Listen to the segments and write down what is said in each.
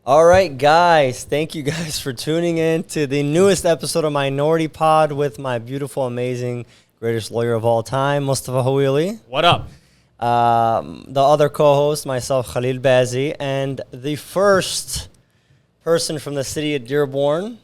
All right, guys. Thank you guys for tuning in to the newest episode of Minority Pod with my beautiful, amazing, greatest lawyer of all time, Mustafa Hawili. What up? The other co-host, myself, Khalil Bazi, and the first person from the city of Dearborn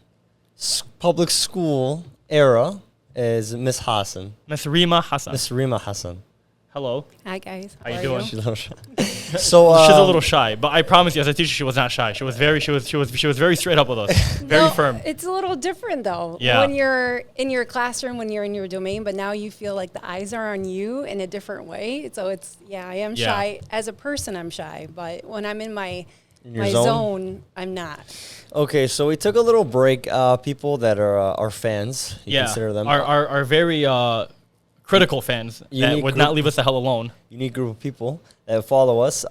public school era is Miss Hassan. Miss Rima Hassan. Miss Rima Hassan. Hello. Hi guys. How you doing? She's a little shy. She's a little shy, but I promise you, as a teacher, she was not shy. She was very straight up with us, very firm. It's a little different though. Yeah. When you're in your classroom, when you're in your domain, but now you feel like the eyes are on you in a different way. So I am shy. As a person, I'm shy, but when I'm in my zone, I'm not. Okay, so we took a little break. People that are our fans, you consider them are very critical fans that would not leave us the hell alone. Unique group of people that follow us.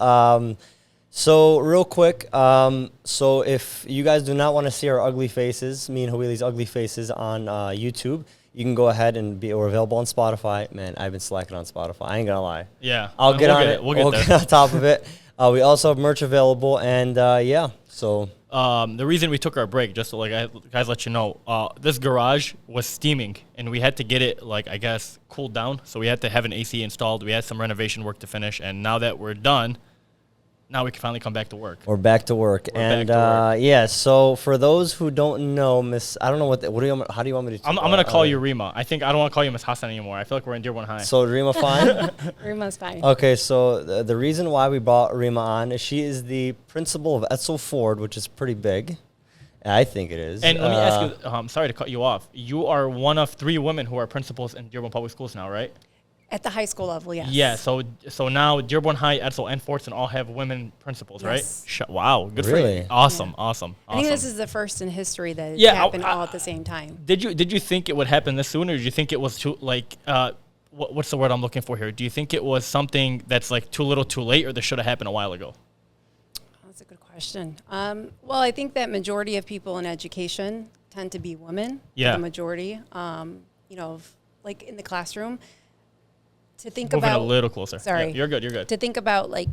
So real quick, so if you guys do not want to see our ugly faces, me and Hawili's ugly faces on YouTube, you can go ahead and we're available on Spotify. Man, I've been slacking on Spotify. I ain't gonna lie. Yeah, I'll get on it. We'll get on top of it. We also have merch available, and so. The reason we took our break, just to guys let you know, this garage was steaming, and we had to get it, cooled down. So we had to have an AC installed. We had some renovation work to finish, and now that we're done, now we can finally come back to work. We're back to work. So for those who don't know, Miss, I don't know how do you want me to? I'm going to call you Rima. I don't want to call you Miss Hassan anymore. I feel like we're in Dearborn High. So Rima fine? Rima's fine. Okay, so the reason why we brought Rima on is she is the principal of Edsel Ford, which is pretty big. I think it is. And let me ask you, I'm sorry to cut you off. You are one of 3 women who are principals in Dearborn Public Schools now, right? At the high school level, yes. Yeah, so now Dearborn High, Edsel, and Fortson all have women principals, Yes. right? Wow, good for Really? you. Awesome. I I think this is the first in history that Yeah, happened all at the same time. Did you think it would happen this soon, or did you think it was too what's the word I'm looking for here? Do you think it was something that's like too little, too late, or this should have happened a while ago? That's a good question. Well, I think that majority of people in education tend to be women. Yeah. The majority, like in the classroom. To think Moving about a little closer. Sorry. Yeah, you're good. You're good. To think about like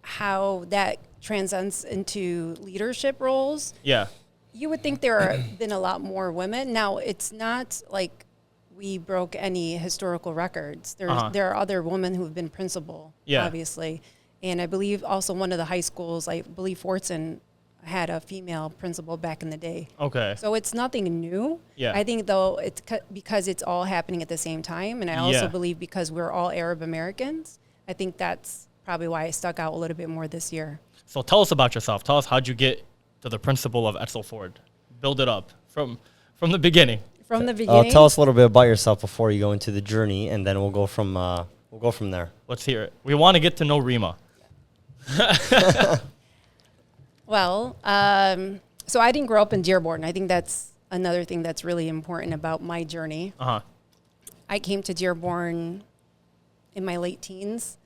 how that transcends into leadership roles. Yeah. You would think there have been a lot more women. Now, it's not like we broke any historical records. There are other women who have been principal, obviously. And I believe also one of the high schools, I believe Fortson had a female principal back in the day. Okay. So it's nothing new. Yeah. I think, though, it's because it's all happening at the same time. And I also believe because we're all Arab Americans, I think that's probably why it stuck out a little bit more this year. So tell us about yourself. Tell us, how'd you get to the principal of Edsel Ford? Build it up from the beginning. From the beginning? Tell us a little bit about yourself before you go into the journey, and then we'll go from there. Let's hear it. We want to get to know Rima. Well, so I didn't grow up in Dearborn. I think that's another thing that's really important about my journey. I came to Dearborn in my late teens.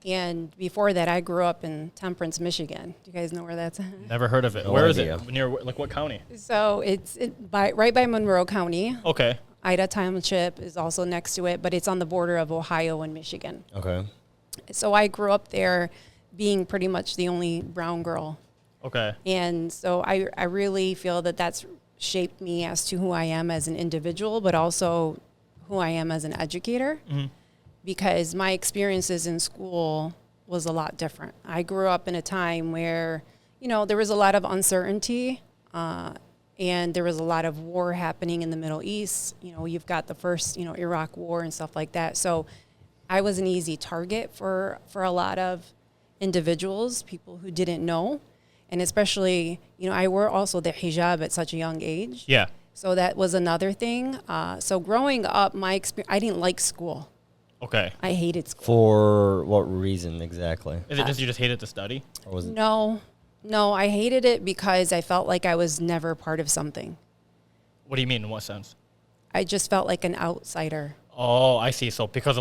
And before that, I grew up in Temperance, Michigan. Do you guys know where that's at? Never heard of it. No Where idea. is it? Near, what county? So it's right by Monroe County. Okay. Ida Township is also next to it, but it's on the border of Ohio and Michigan. Okay. So I grew up there being pretty much the only brown girl. Okay. And so I really feel that that's shaped me as to who I am as an individual, but also who I am as an educator. Mm-hmm. Because my experiences in school was a lot different. I grew up in a time where, there was a lot of uncertainty and there was a lot of war happening in the Middle East. You've got the first, Iraq war and stuff like that. So I was an easy target for a lot of individuals, people who didn't know. And especially, I wore also the hijab at such a young age. Yeah. So that was another thing. So growing up, my experience, I didn't like school. Okay. I hated school. For what reason exactly? Is it just you just hated to study? Or was it? No, I hated it because I felt like I was never part of something. What do you mean? In what sense? I just felt like an outsider. Oh, I see. So because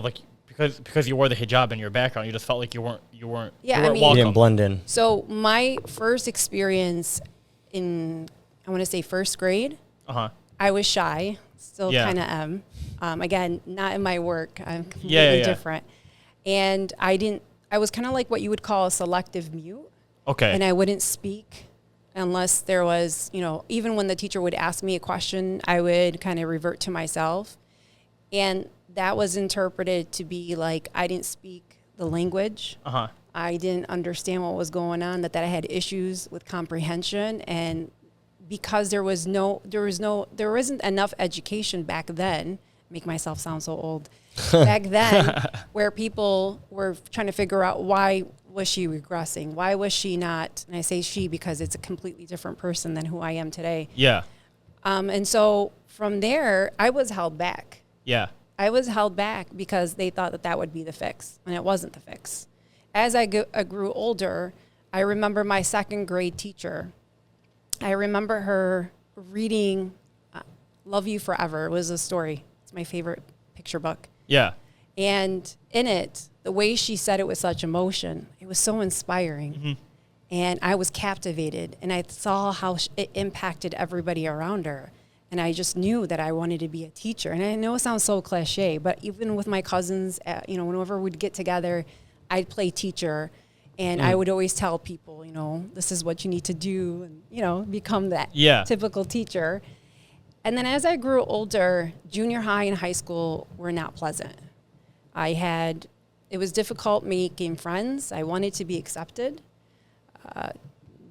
you wore the hijab in your background, you just felt like you weren't welcome. You didn't blend in. So my first experience in, I want to say first grade, I was shy, still kind of am. Again, not in my work. I'm completely different. And I was kind of like what you would call a selective mute. Okay. And I wouldn't speak unless there was, even when the teacher would ask me a question, I would kind of revert to myself. And that was interpreted to be like I didn't speak the language. I didn't understand what was going on, that I had issues with comprehension. And because there wasn't enough education back then, make myself sound so old, back then, where people were trying to figure out why was she regressing? Why was she not? And I say she because it's a completely different person than who I am today. Yeah. And so from there, I was held back. Yeah. I was held back because they thought that would be the fix, and it wasn't the fix. As I grew older, I remember my second grade teacher. I remember her reading Love You Forever. It was a story. It's my favorite picture book. Yeah. And in it, the way she said it with such emotion, it was so inspiring. Mm-hmm. And I was captivated, and I saw how it impacted everybody around her. And I just knew that I wanted to be a teacher. And I know it sounds so cliche, but even with my cousins, whenever we'd get together, I'd play teacher. And I would always tell people, this is what you need to do, and, become that typical teacher. And then as I grew older, junior high and high school were not pleasant. It was difficult making friends. I wanted to be accepted.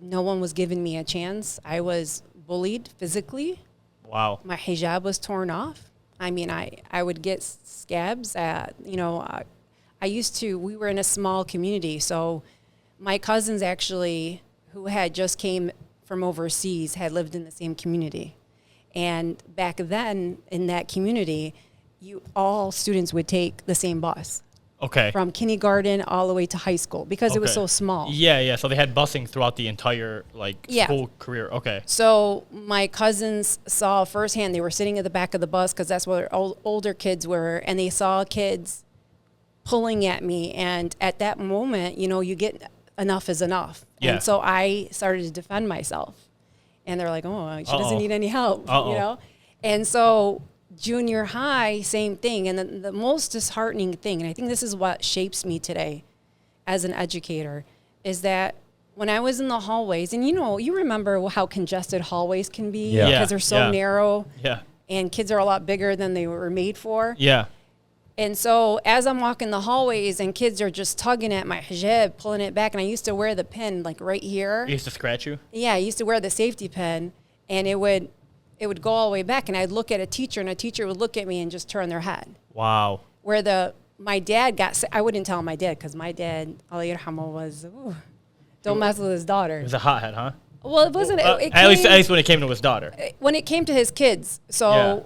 No one was giving me a chance. I was bullied physically. Wow. My hijab was torn off. I mean, I would get scabs we were in a small community. So my cousins actually, who had just came from overseas, had lived in the same community. And back then in that community, all students would take the same bus. Okay. From kindergarten all the way to high school because it was so small. Yeah. So they had busing throughout the entire school career. Okay. So my cousins saw firsthand, they were sitting at the back of the bus because that's where older kids were, and they saw kids pulling at me. And at that moment, you get enough is enough. Yeah. And so I started to defend myself. And they're like, oh, she doesn't need any help, And so junior high, same thing. And the most disheartening thing, and I think this is what shapes me today as an educator, is that when I was in the hallways, and you remember how congested hallways can be because they're so narrow. Yeah. And kids are a lot bigger than they were made for. Yeah. And so as I'm walking the hallways and kids are just tugging at my hijab, pulling it back, and I used to wear the pin right here. It used to scratch you? Yeah, I used to wear the safety pin, and it would go all the way back, and I'd look at a teacher, and a teacher would look at me and just turn their head. Wow. Where my dad I wouldn't tell my dad, because my dad, Allah yarhamu, was, don't mess with his daughter. He was a hothead, huh? Well, it wasn't. At least when it came to his daughter. When it came to his kids. So,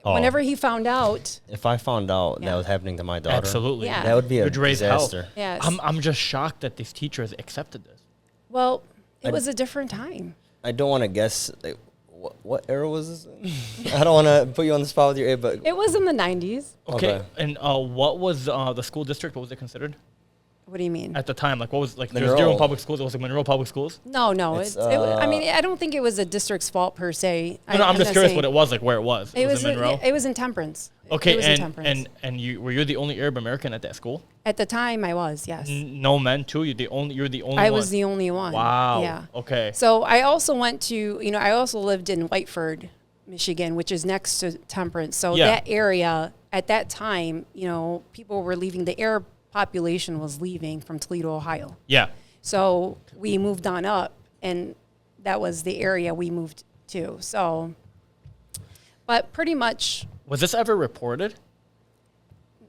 whenever he found out. If I found out that was happening to my daughter. Absolutely. Yeah. That would be a disaster. Yes. I'm just shocked that these teachers accepted this. Well, it was a different time. I don't want to guess. What era was this in? I don't want to put you on the spot with your age, but It was in the 90s. Okay. And what was the school district? What was it considered What do you mean? at the time? What was there's Monroe. Dearborn Public Schools? It was Monroe Public Schools. No, It's, I mean, I don't think it was a district's fault per se. No, I'm just curious what it was, where it was. It was in Monroe. It was in Temperance. Okay, It was in Temperance. and were you the only Arab American at that school? At the time, I was, yes. No men too. You're the only one. I was the only one. Wow. Yeah. Okay. So I also went to, I also lived in Whiteford, Michigan, which is next to Temperance. So that area, at that time, people were leaving. The Arab population was leaving from Toledo, Ohio. Yeah. So we moved on up, and that was the area we moved to. So, but pretty much. Was this ever reported?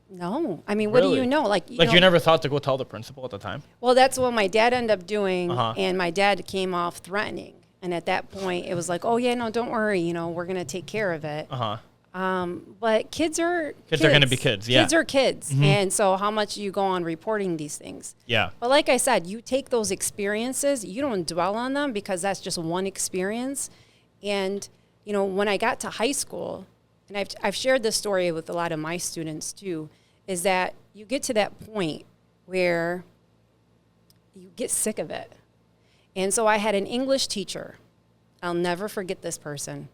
No. I mean, what do you know? You never thought to go tell the principal at the time? Well, that's what my dad ended up doing, and my dad came off threatening. And at that point, it was like, oh, yeah, no, don't worry. We're going to take care of it. But kids are going to be kids, yeah. Kids are kids. Mm-hmm. And so how much you go on reporting these things? Yeah. But like I said, you take those experiences, you don't dwell on them because that's just one experience. And, when I got to high school, and I've shared this story with a lot of my students too, is that you get to that point where you get sick of it. And so I had an English teacher. I'll never forget this person.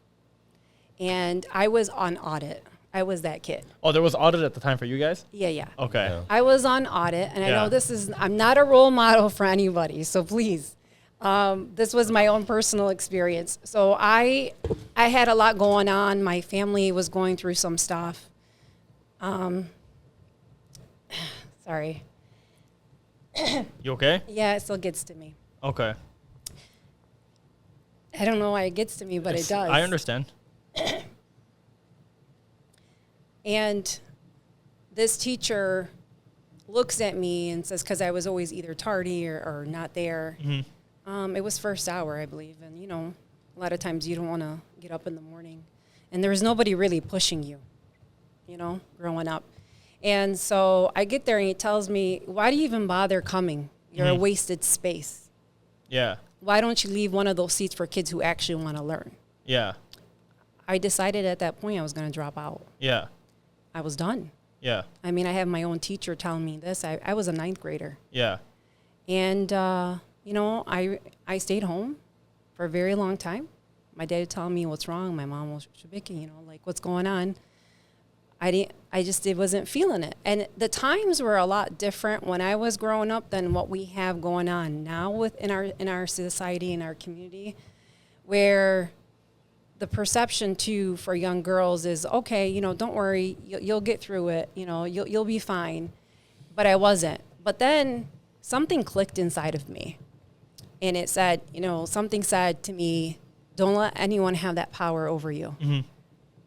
And I was on audit. I was that kid. Oh, there was audit at the time for you guys? Yeah. Okay. Yeah. I was on audit, and I know I'm not a role model for anybody, so please. This was my own personal experience. So I had a lot going on. My family was going through some stuff. Sorry. You okay? Yeah, it still gets to me. Okay. I don't know why it gets to me, but it does. I understand. And this teacher looks at me and says, because I was always either tardy or not there. It was first hour, I believe. And, you know, a lot of times you don't want to get up in the morning. And there was nobody really pushing you, you know, growing up. And so I get there and he tells me, why do you even bother coming? You're a wasted space. Yeah. Why don't you leave one of those seats for kids who actually want to learn? Yeah. I decided at that point I was going to drop out. Yeah. I was done. Yeah. I mean, I have my own teacher telling me this. I was a 9th grader. Yeah. And, you know, I stayed home for a very long time. My dad would tell me what's wrong. My mom was shabiking, you know, like what's going on. I wasn't feeling it. And the times were a lot different when I was growing up than what we have going on now in our society, in our community, where the perception too for young girls is, okay, you know, don't worry, you'll get through it, you know, you'll be fine. But I wasn't. But then something clicked inside of me. And it said, you know, something said to me, don't let anyone have that power over you.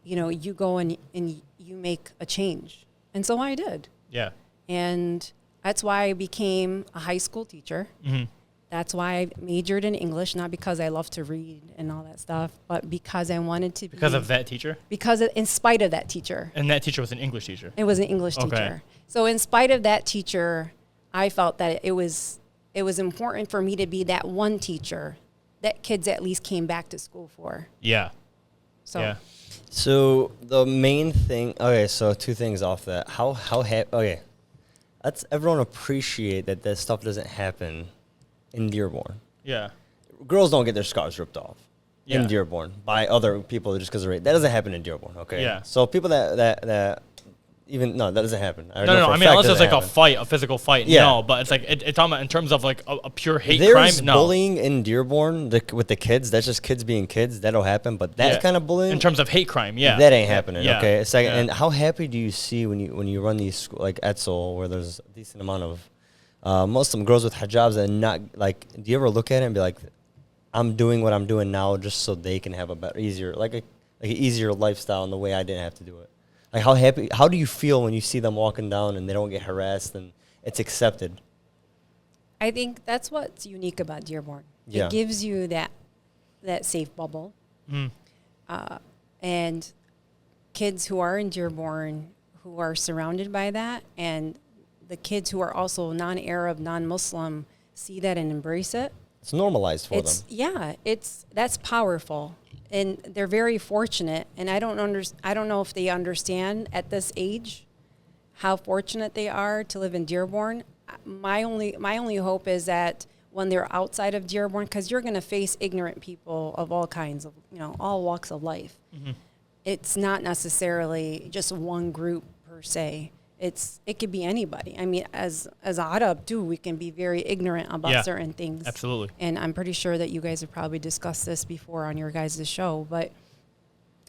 You know, you go and you make a change. And so I did. Yeah. And that's why I became a high school teacher. That's why I majored in English, not because I love to read and all that stuff, but because I wanted to Because of that teacher? In spite of that teacher. And that teacher was an English teacher? It was an English teacher. So in spite of that teacher, I felt that it was important for me to be that one teacher that kids at least came back to school for. Yeah. So. Yeah. So the main thing, okay, so two things off that. Okay, let's everyone appreciate that this stuff doesn't happen in Dearborn. Yeah. Girls don't get their scarves ripped off Yeah. in Dearborn by other people just because of race. That doesn't happen in Dearborn, okay? Yeah. So people that that doesn't happen. No. I mean, unless it's like a fight, a physical fight. Yeah. No, but it's like, it's talking about in terms of like a pure hate There's crime. No. bullying in Dearborn with the kids. That's just kids being kids. That'll happen. But that kind of bullying, in terms of hate crime, yeah. that ain't happening. Yeah. Okay. Second, Yeah. and how happy do you see when you run these like Edsel, where there's a decent amount of Muslim girls with hijabs and not like? Do you ever look at it and be like, I'm doing what I'm doing now just so they can have a better, easier, like an easier lifestyle in the way I didn't have to do it? Like how do you feel when you see them walking down and they don't get harassed and it's accepted? I think that's what's unique about Dearborn. Yeah. It gives you that safe bubble. And kids who are in Dearborn who are surrounded by that, and the kids who are also non-Arab, non-Muslim see that and embrace it. It's normalized for them. Yeah, that's powerful. And they're very fortunate, and I don't know if they understand at this age how fortunate they are to live in Dearborn. My only hope is that when they're outside of Dearborn, because you're going to face ignorant people of all kinds of, you know, all walks of life. It's not necessarily just one group per se. It could be anybody. I mean, as Arab too, we can be very ignorant about certain things. Absolutely. And I'm pretty sure that you guys have probably discussed this before on your guys' show. But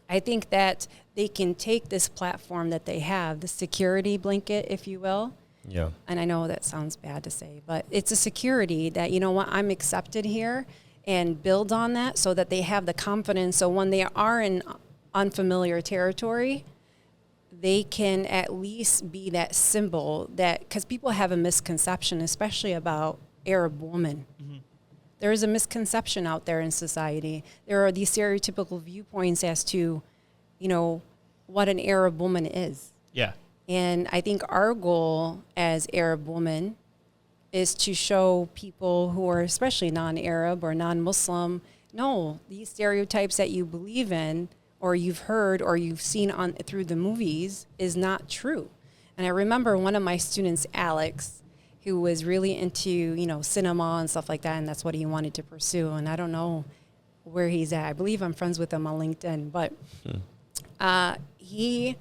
I think that they can take this platform that they have, the security blanket, if you will. Yeah. And I know that sounds bad to say, but it's a security that, you know what, I'm accepted here, and build on that so that they have the confidence. So when they are in unfamiliar territory, they can at least be that symbol that, because people have a misconception, especially about Arab women. There is a misconception out there in society. There are these stereotypical viewpoints as to, you know, what an Arab woman is. Yeah. And I think our goal as Arab women is to show people who are especially non-Arab or non-Muslim, no, these stereotypes that you believe in or you've heard or you've seen through the movies is not true. And I remember one of my students, Alex, who was really into, you know, cinema and stuff like that, and that's what he wanted to pursue. And I don't know where he's at. I believe I'm friends with him on LinkedIn, but he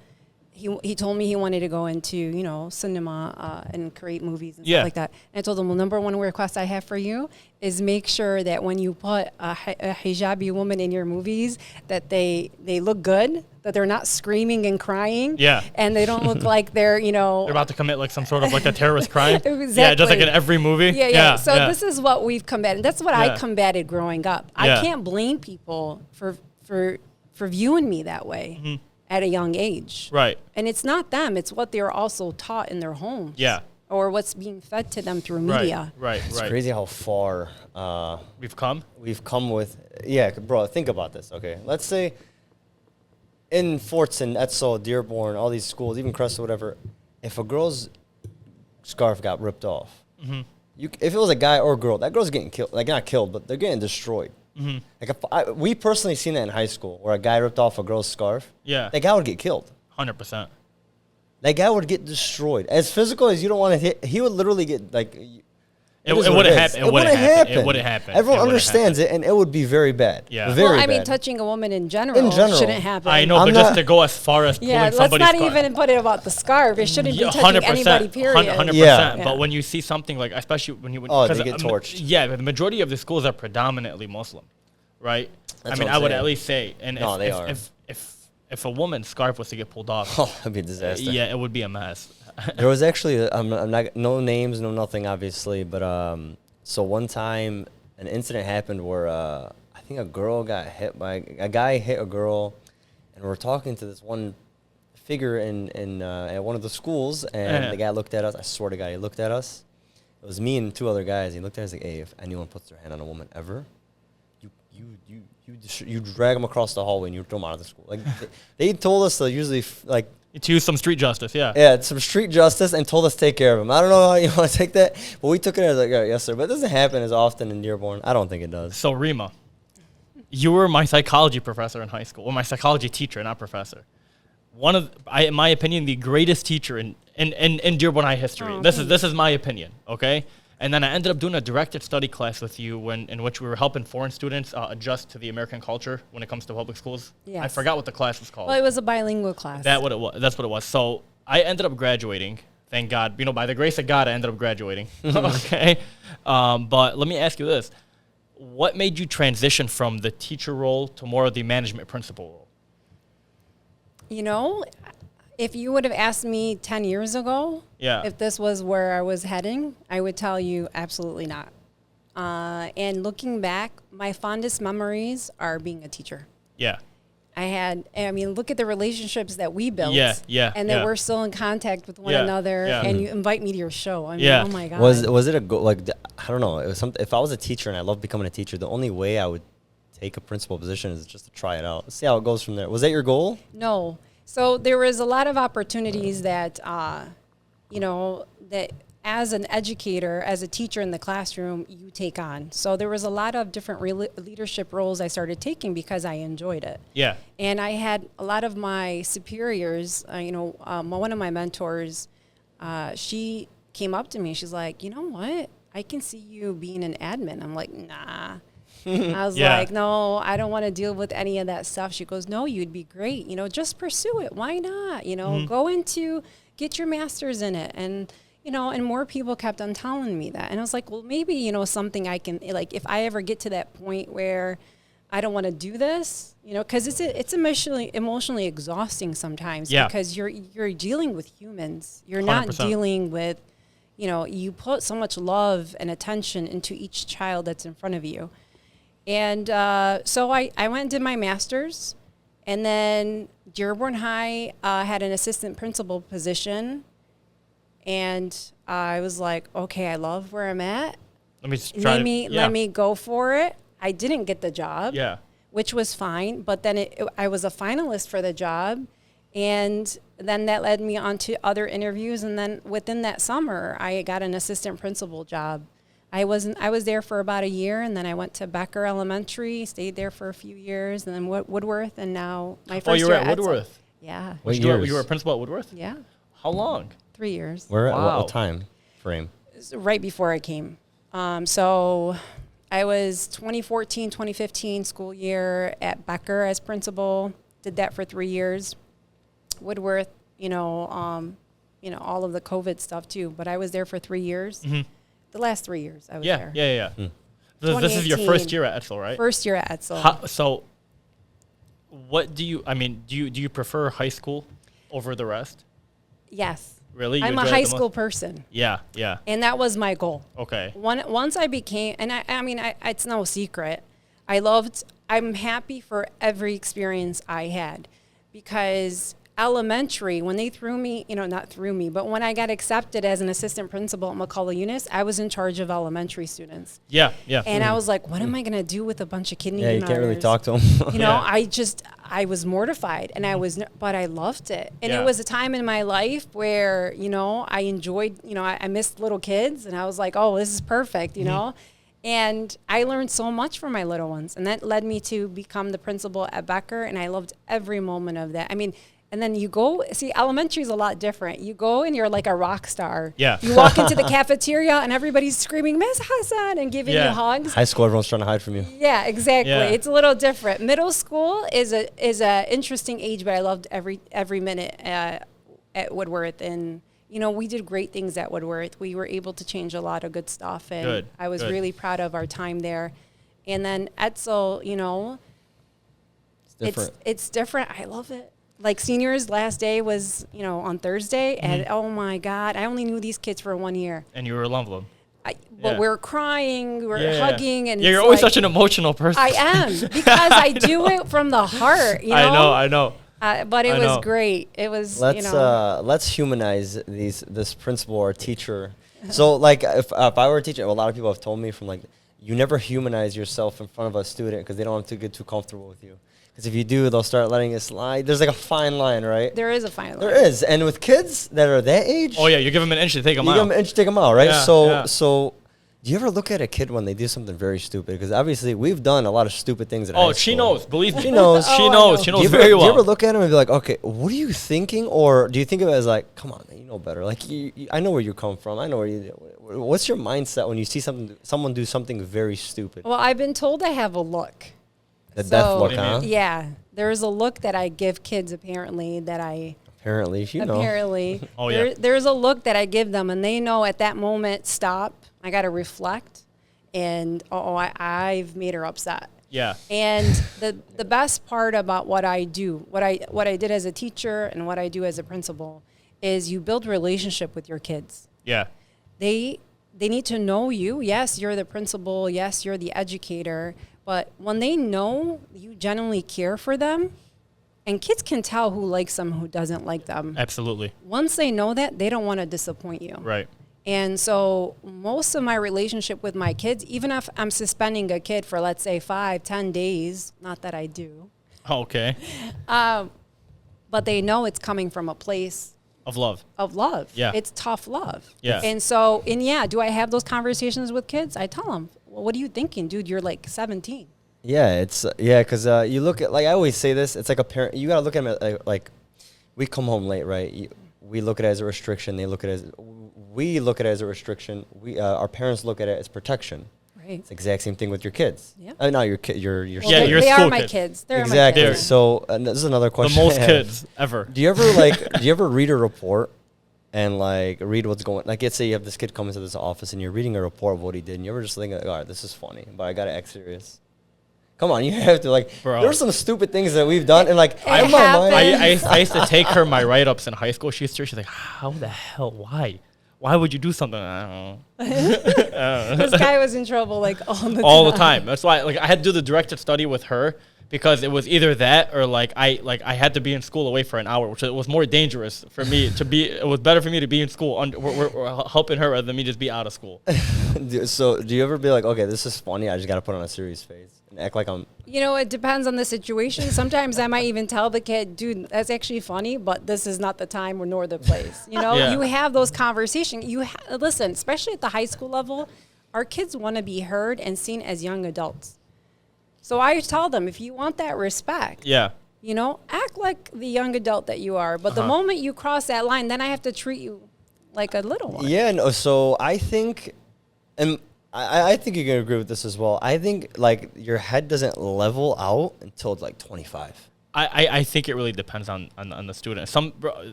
he told me he wanted to go into, you know, cinema and create movies and Yeah. stuff like that. And I told him, well, number one request I have for you is make sure that when you put a hijabi woman in your movies, that they look good, that they're not screaming and crying. Yeah. And they don't look like they're, you know. They're about to commit like some sort of like a terrorist crime. Exactly. Yeah, just like in every movie. Yeah. So this is what we've combated. That's what Yeah. I combated growing up. Yeah. I can't blame people for viewing me that way at a young age. Right. And it's not them. It's what they're also taught in their homes. Yeah. Or what's being fed to them through media. Right. It's crazy how far We've come. with. Yeah, bro, think about this. Okay, let's say in Fortson, Edsel, Dearborn, all these schools, even Crest or whatever, if a girl's scarf got ripped off, if it was a guy or a girl, that girl's getting killed. Like, not killed, but they're getting destroyed. Like, we personally seen that in high school, where a guy ripped off a girl's scarf. Yeah. That guy would get killed. 100%. That guy would get destroyed. As physical as you don't want to hit, he would literally get, like... It wouldn't happen. It wouldn't happen. It wouldn't happen. Everyone It wouldn't understands happen. it, and it would be very bad. Yeah. Very Well, I mean, bad. touching a woman in general shouldn't happen. I know, I'm but not- just to go as far as pulling Yeah, let's somebody's not scarf. even put it about the scarf. It shouldn't be Yeah, touching anybody, period. 100%. Yeah. But when you see something like, especially when you... Oh, they 'cause, get torched. Yeah, but the majority of the schools are predominantly Muslim, right? That's I mean, what I I'm would saying. at least say. And No, they if, are. if a woman's scarf was to get pulled off, Oh, that'd be a disaster. yeah, it would be a mess. There was actually, I'm not, no names, no nothing, obviously, but so one time an incident happened where I think a girl got hit by, a guy hit a girl, and we're talking to this one figure in at one of the schools, and the guy looked at us. I swear to God, he looked at us. It was me and two other guys. He looked at us like, hey, if anyone puts their hand on a woman ever, you drag them across the hallway and you throw them out of the school. Like they told us to usually To use some street justice, yeah. yeah, it's some street justice, and told us to take care of him. I don't know how you want to take that, but we took it as like, yeah, yes, sir. But it doesn't happen as often in Dearborn. I don't think it does. So, Rima, you were my psychology professor in high school, or my psychology teacher, not professor. One of, in my opinion, the greatest teacher in Dearborn High history. Oh, This is my opinion, okay? And then I ended up doing a directed study class with you in which we were helping foreign students adjust to the American culture when it comes to public schools. Yes. I forgot what the class was called. Well, it was a bilingual class. That's what it was. So I ended up graduating. Thank God. You know, by the grace of God, I ended up graduating. Okay. But let me ask you this. What made you transition from the teacher role to more of the management principal role? You know, if you would have asked me 10 years ago, Yeah. if this was where I was heading, I would tell you absolutely not. And looking back, my fondest memories are being a teacher. Yeah. Look at the relationships that we built. Yeah, And that yeah. we're still in contact with one Yeah, another. yeah. And you invite me to your show. I mean, Yeah. oh my God. Was it a go like I don't know? It was something. If I was a teacher and I loved becoming a teacher, the only way I would take a principal position is just to try it out, see how it goes from there. Was that your goal? No. So there was a lot of opportunities that, that as an educator, as a teacher in the classroom, you take on. So there was a lot of different leadership roles I started taking because I enjoyed it. Yeah. And I had a lot of my superiors, one of my mentors, she came up to me. She's like, you know what? I can see you being an admin. I'm like, nah. I was Yeah. like, no, I don't want to deal with any of that stuff. She goes, no, you'd be great. Just pursue it. Why not? Go get your master's in it. And, and more people kept on telling me that. And I was like, well, maybe, something I can, like, if I ever get to that point where I don't want to do this, because it's emotionally exhausting sometimes. Yeah. Because you're dealing with humans. You're not 100%. dealing with, you put so much love and attention into each child that's in front of you. And so I went and did my master's, and then Dearborn High had an assistant principal position, and I was like, okay, I love where I'm at. Let me go for it. I didn't get the job, Yeah. which was fine, but then I was a finalist for the job, and then that led me on to other interviews, and then within that summer, I got an assistant principal job. I was there for about a year, and then I went to Becker Elementary, stayed there for a few years, and then Woodworth, and now my first you year were at Woodworth. Yeah. What You were years? a principal at Woodworth? Yeah. How long? 3 years. Where at Wow. what time frame? Right before I came. So I was 2014, 2015 school year at Becker as principal. Did that for 3 years. Woodworth, all of the COVID stuff too. But I was there for 3 years. Mm-hmm. The last 3 years I was Yeah, there. yeah, yeah. This is your 2018. first year at Edsel, right? First year at Edsel. So, what do you? I mean, do you prefer high school over the rest? Yes. Really? You I'm a enjoy it high the school most? person. Yeah, yeah. And that was my goal. Okay. Once I became, and it's no secret, I'm happy for every experience I had, because elementary, when they threw me, not threw me, but when I got accepted as an assistant principal at McCullough Eunice, I was in charge of elementary students. Yeah, yeah. And I was like, what am I going to do with a bunch of kidney Yeah, you can't really talk to them. I was mortified, and but I loved it. And Yeah. it was a time in my life where, I enjoyed, I missed little kids, and I was like, oh, this is perfect, And I learned so much from my little ones, and that led me to become the principal at Becker, and I loved every moment of that. I mean, and then you go, see, elementary is a lot different. You go and you're like a rock star. Yeah. You walk into the cafeteria and everybody's screaming, Miss Hassan, and giving you hugs. High school, everyone's trying to hide from you. Yeah, exactly. Yeah. It's a little different. Middle school is a interesting age, but I loved every minute at Woodworth. And, we did great things at Woodworth. We were able to change a lot of good stuff. And I was really proud of our time there. And then Edsel, it's different. I love it. Like seniors, last day was, on Thursday, and oh my God, I only knew these kids for 1 year. And you were in love with them. But we're crying, we're hugging, and you're always such an emotional person. I am, because I do it from the heart. I know. But it was great. It was. Let's humanize this principal or teacher. So like, if I were a teacher, a lot of people have told me you never humanize yourself in front of a student because they don't want to get too comfortable with you. Because if you do, they'll start letting it slide. There's like a fine line, right? There is a fine line. There is. And with kids that are that age. Oh, yeah. You give them an inch to take them out. You give them an inch to take them out, right? Yeah, So do you ever look at a kid when they do something very stupid? Because obviously we've done a lot of stupid things at high school. She knows. Believe me. She knows. She knows. She knows very well. Do you ever look at them and be like, okay, what are you thinking? Or do you think of it as like, come on, man, you know better. Like, I know where you come from. I know what's your mindset when you see someone do something very stupid? Well, I've been told I have a look. The death look, huh? Yeah. There's a look that I give kids, apparently, that I... Apparently, Apparently. Oh, yeah. There's a look that I give them, and they know at that moment, stop, I got to reflect, and, I've made her upset. Yeah. And the best part about what I do, what I did as a teacher and what I do as a principal, is you build relationship with your kids. Yeah. They need to know you. Yes, you're the principal. Yes, you're the educator. But when they know you genuinely care for them, and kids can tell who likes them, who doesn't like them. Absolutely. Once they know that, they don't want to disappoint you. Right. And so most of my relationship with my kids, even if I'm suspending a kid for, let's say, 5-10 days, not that I do. Okay. But they know it's coming from a place Of love. Yeah. It's tough love. Yeah. And so, do I have those conversations with kids? I tell them, well, what are you thinking, dude? You're like 17. Yeah, it's because you look at, like I always say this, it's like a parent. You gotta look at them like we come home late, right? We look at it as a restriction. We look at it as a restriction. Our parents look at it as protection. Right. It's the exact same thing with your kids. Yeah. No, your kid, your Well, Yeah, they, your they school are my kids. kids. They're exactly. my kids. So this is another The question. most kids ever. Do you ever read a report and read what's going? Like, let's say you have this kid come into this office and you're reading a report of what he did, and you ever just think, all right, this is funny, but I gotta act serious. Come on, you have to Bro. There's some stupid things that we've done, and in my mind, I used to take her my write-ups in high school. She's like, how the hell? Why? Why would you do something? I don't know. This guy was in trouble all the time. That's why I had to do the directed study with her, because it was either that or I had to be in school away for an hour, which was more dangerous for me to be. It was better for me to be in school. We're helping her rather than me just be out of school. So do you ever be like, okay, this is funny, I just gotta put on a serious face and act like I'm... it depends on the situation. Sometimes I might even tell the kid, dude, that's actually funny, but this is not the time nor the place. Yeah. You have those conversations. Listen, especially at the high school level, our kids want to be heard and seen as young adults. So I tell them, if you want that respect, Yeah. Act like the young adult that you are. But the moment you cross that line, then I have to treat you like a little one. Yeah, no, so I think, and I think you can agree with this as well. I think your head doesn't level out until 25. I think it really depends on the student.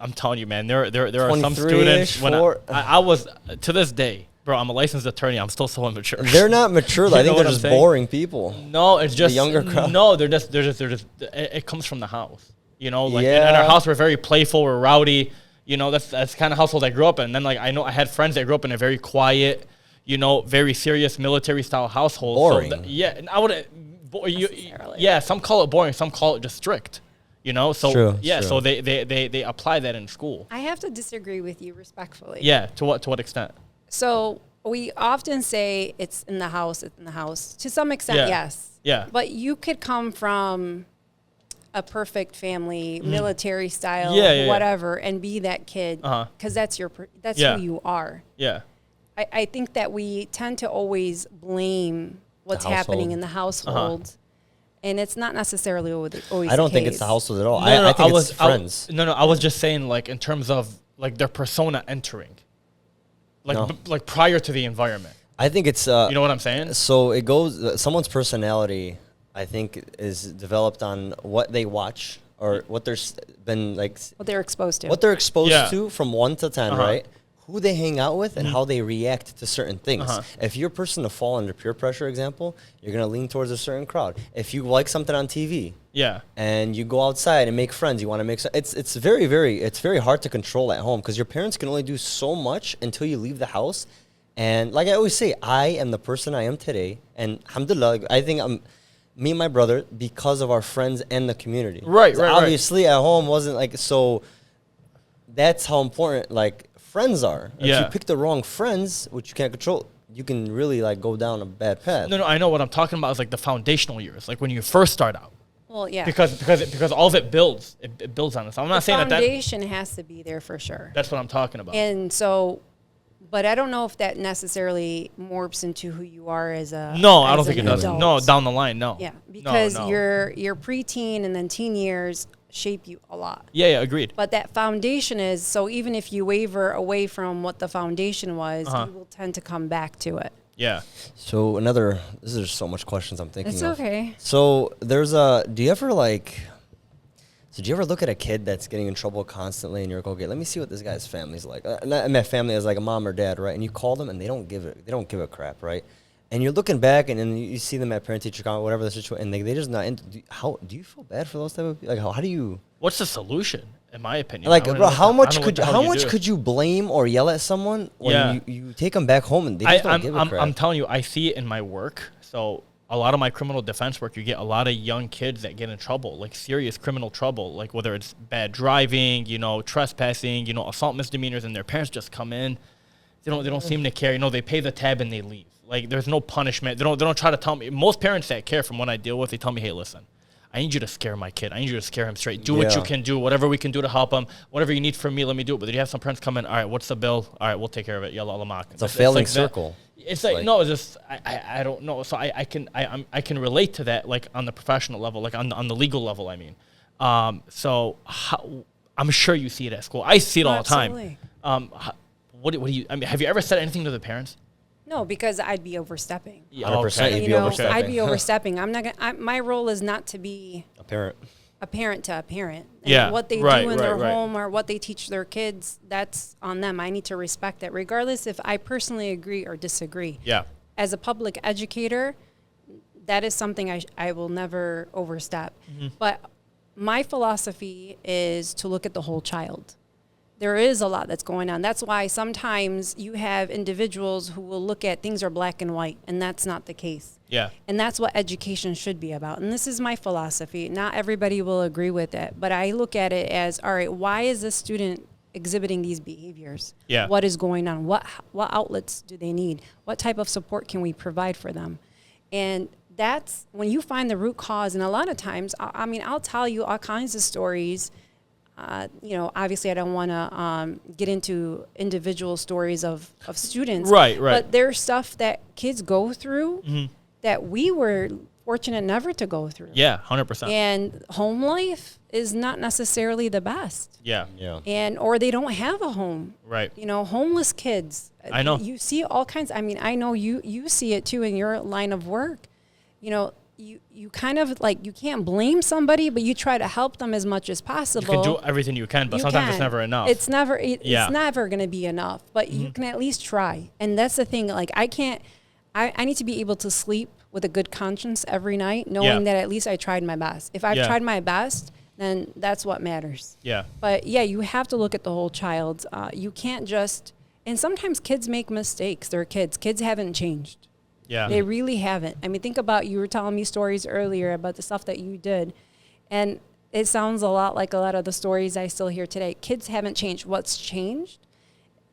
I'm telling you, man, there are some 23-ish, students when I was to this day, bro. I'm a licensed attorney. I'm still so immature. They're not mature. I think they're just boring people. No, it's just the younger crowd. No, they're just. It comes from the house. You know, like in our house, we're very playful. We're rowdy. You know, that's the kind of household I grew up in. And then like I know I had friends that grew up in a very quiet, you know, very serious military style household. Boring. So and I would. Some call it boring, some call it just strict, you know. So true. So they apply that in school. I have to disagree with you respectfully. Yeah, to what extent? So we often say it's in the house. To some extent, yes. Yeah. But you could come from a perfect family, military style, whatever, and be that kid because that's who you are. Yeah. I think that we tend to always blame what's happening in the household, and it's not necessarily always I don't think it's the household at all. I think it's friends. I was just saying, like, in terms of like their persona entering, like prior to the environment. I think it's you know what I'm saying? So it goes. Someone's personality, I think, is developed on what they watch or what there's been like. What they're exposed to. What they're exposed to from 1 to 10, right? Who they hang out with and how they react to certain things. If you're a person to fall under peer pressure, example, you're going to lean towards a certain crowd. If you like something on TV and you go outside and make friends, you want to make it's very hard to control at home because your parents can only do so much until you leave the house. And like I always say, I am the person I am today. And alhamdulillah, I think I'm me and my brother because of our friends and the community. Right. Obviously at home wasn't like, so that's how important like friends are. If you pick the wrong friends, which you can't control, you can really like go down a bad path. No, I know what I'm talking about is like the foundational years, like when you first start out. Well, yeah. Because all of it builds. It builds on this. I'm not saying that foundation has to be there for sure. That's what I'm talking about. And so, but I don't know if that necessarily morphs into who you are as a. No, I don't think it does. does. No, down the line, no. Yeah, because your preteen and then teen years shape you a lot. Yeah, agreed. But that foundation is, so even if you waver away from what the foundation was, you will tend to come back to it. Yeah. So there's so much questions I'm thinking It's of. okay. So do you ever look at a kid that's getting in trouble constantly and you're like, okay, let me see what this guy's family's like. My family is like a mom or dad, right? And you call them and they don't give a crap, right? And you're looking back and then you see them at parent-teacher conference, whatever the situation, and they're just not into. Do you feel bad for those type of people? Like, how do you? What's the solution, in my opinion? Like, bro, how much could you blame or yell at someone when you take them back home and they just don't give a crap? I'm telling you, I see it in my work. So a lot of my criminal defense work, you get a lot of young kids that get in trouble, like serious criminal trouble, like whether it's bad driving, trespassing, assault misdemeanors, and their parents just come in. They don't seem to care. They pay the tab and they leave. Like, there's no punishment. They don't try to tell me. Most parents that care, from what I deal with, they tell me, hey, listen, I need you to scare my kid. I need you to scare him straight. Do what you can do. Whatever we can do to help him. Whatever you need from me, let me do it. But then you have some parents come in. All right, what's the bill? All right, we'll take care of it. Yalla alamak. It's a failing circle. It's like no, it's just I don't know. So I can relate to that, like on the professional level, like on the legal level. I mean, so I'm sure you see it at school. I see it all the time. What do you? I mean, have you ever said anything to the parents? No, because I'd be overstepping. Yeah, 100%. You'd be overstepping. I'd be overstepping. I'm not gonna. My role is not to be a parent to a parent. And what they do in their home or what they teach their kids, that's on them. I need to respect that, regardless if I personally agree or disagree. Yeah. As a public educator, that is something I will never overstep. Mm-hmm. But my philosophy is to look at the whole child. There is a lot that's going on. That's why sometimes you have individuals who will look at things are black and white, and that's not the case. Yeah. And that's what education should be about. And this is my philosophy. Not everybody will agree with it, but I look at it as, all right, why is this student exhibiting these behaviors? Yeah. What is going on? What outlets do they need? What type of support can we provide for them? And that's when you find the root cause. And a lot of times, I'll tell you all kinds of stories. Obviously I don't want to get into individual stories of students. Right. But there's stuff that kids go through that we were fortunate never to go through. Yeah, 100%. And home life is not necessarily the best. Yeah. Or they don't have a home. Right. Homeless kids. You see all kinds. I know you see it too in your line of work. You you kind of like, you can't blame somebody, but you try to help them as much as possible. You can do everything you can, but You sometimes can. it's never enough. It's never Yeah. it's never going to be enough, but you can at least try. And that's the thing. Like, I need to be able to sleep with a good conscience every night, knowing that at least I tried my best. If I've tried my best, then that's what matters. Yeah. But yeah, you have to look at the whole child. You can't just, and sometimes kids make mistakes. They're kids. Kids haven't changed. Yeah. They really haven't. I mean, think about, you were telling me stories earlier about the stuff that you did. And it sounds a lot like a lot of the stories I still hear today. Kids haven't changed. What's changed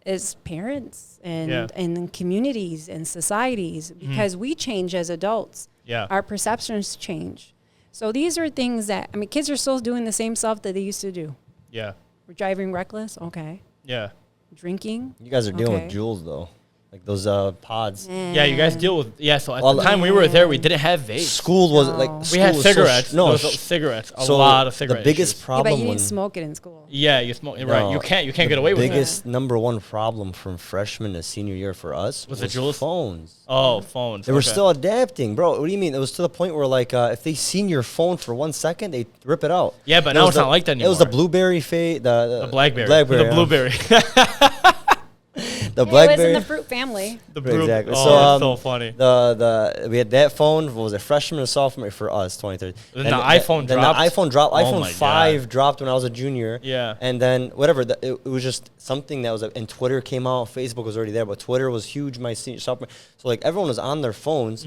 is parents and communities and societies, because we change as adults. Yeah. Our perceptions change. So these are things that, I mean, kids are still doing the same stuff that they used to do. Yeah. We're driving reckless. Okay. Yeah. Drinking. You guys are dealing Okay. with jewels though, like those pods. Yeah, you guys deal with So at Well, the time we were there, we didn't have vapes. School was No. like We We had school was so cigarettes. no, There was cigarettes. A so lot of cigarette The biggest issues. Yeah, problem but you when didn't smoke it in school. Yeah, you smoke. Right. No, You can't get away with it. biggest number one problem from freshman to senior year for us Was was it jewels? phones. Oh, phones. They were Okay. still adapting, bro. What do you mean? It was to the point where, like, if they seen your phone for 1 second, they rip it out. Yeah, but It now was it's not like that It was the anymore. blueberry The Blackberry. Blackberry, The yeah. blueberry. The It was Blackberry. in the fruit family. The Exactly. Oh, So, that's so funny. We had that phone. What was it, freshman and sophomore for us? 23. Then the iPhone then dropped? the iPhone dropped. Oh iPhone my 5 God. dropped when I was a junior. Yeah. And then whatever. It was just something that was. And Twitter came out. Facebook was already there, but Twitter was huge. My senior sophomore. So like everyone was on their phones.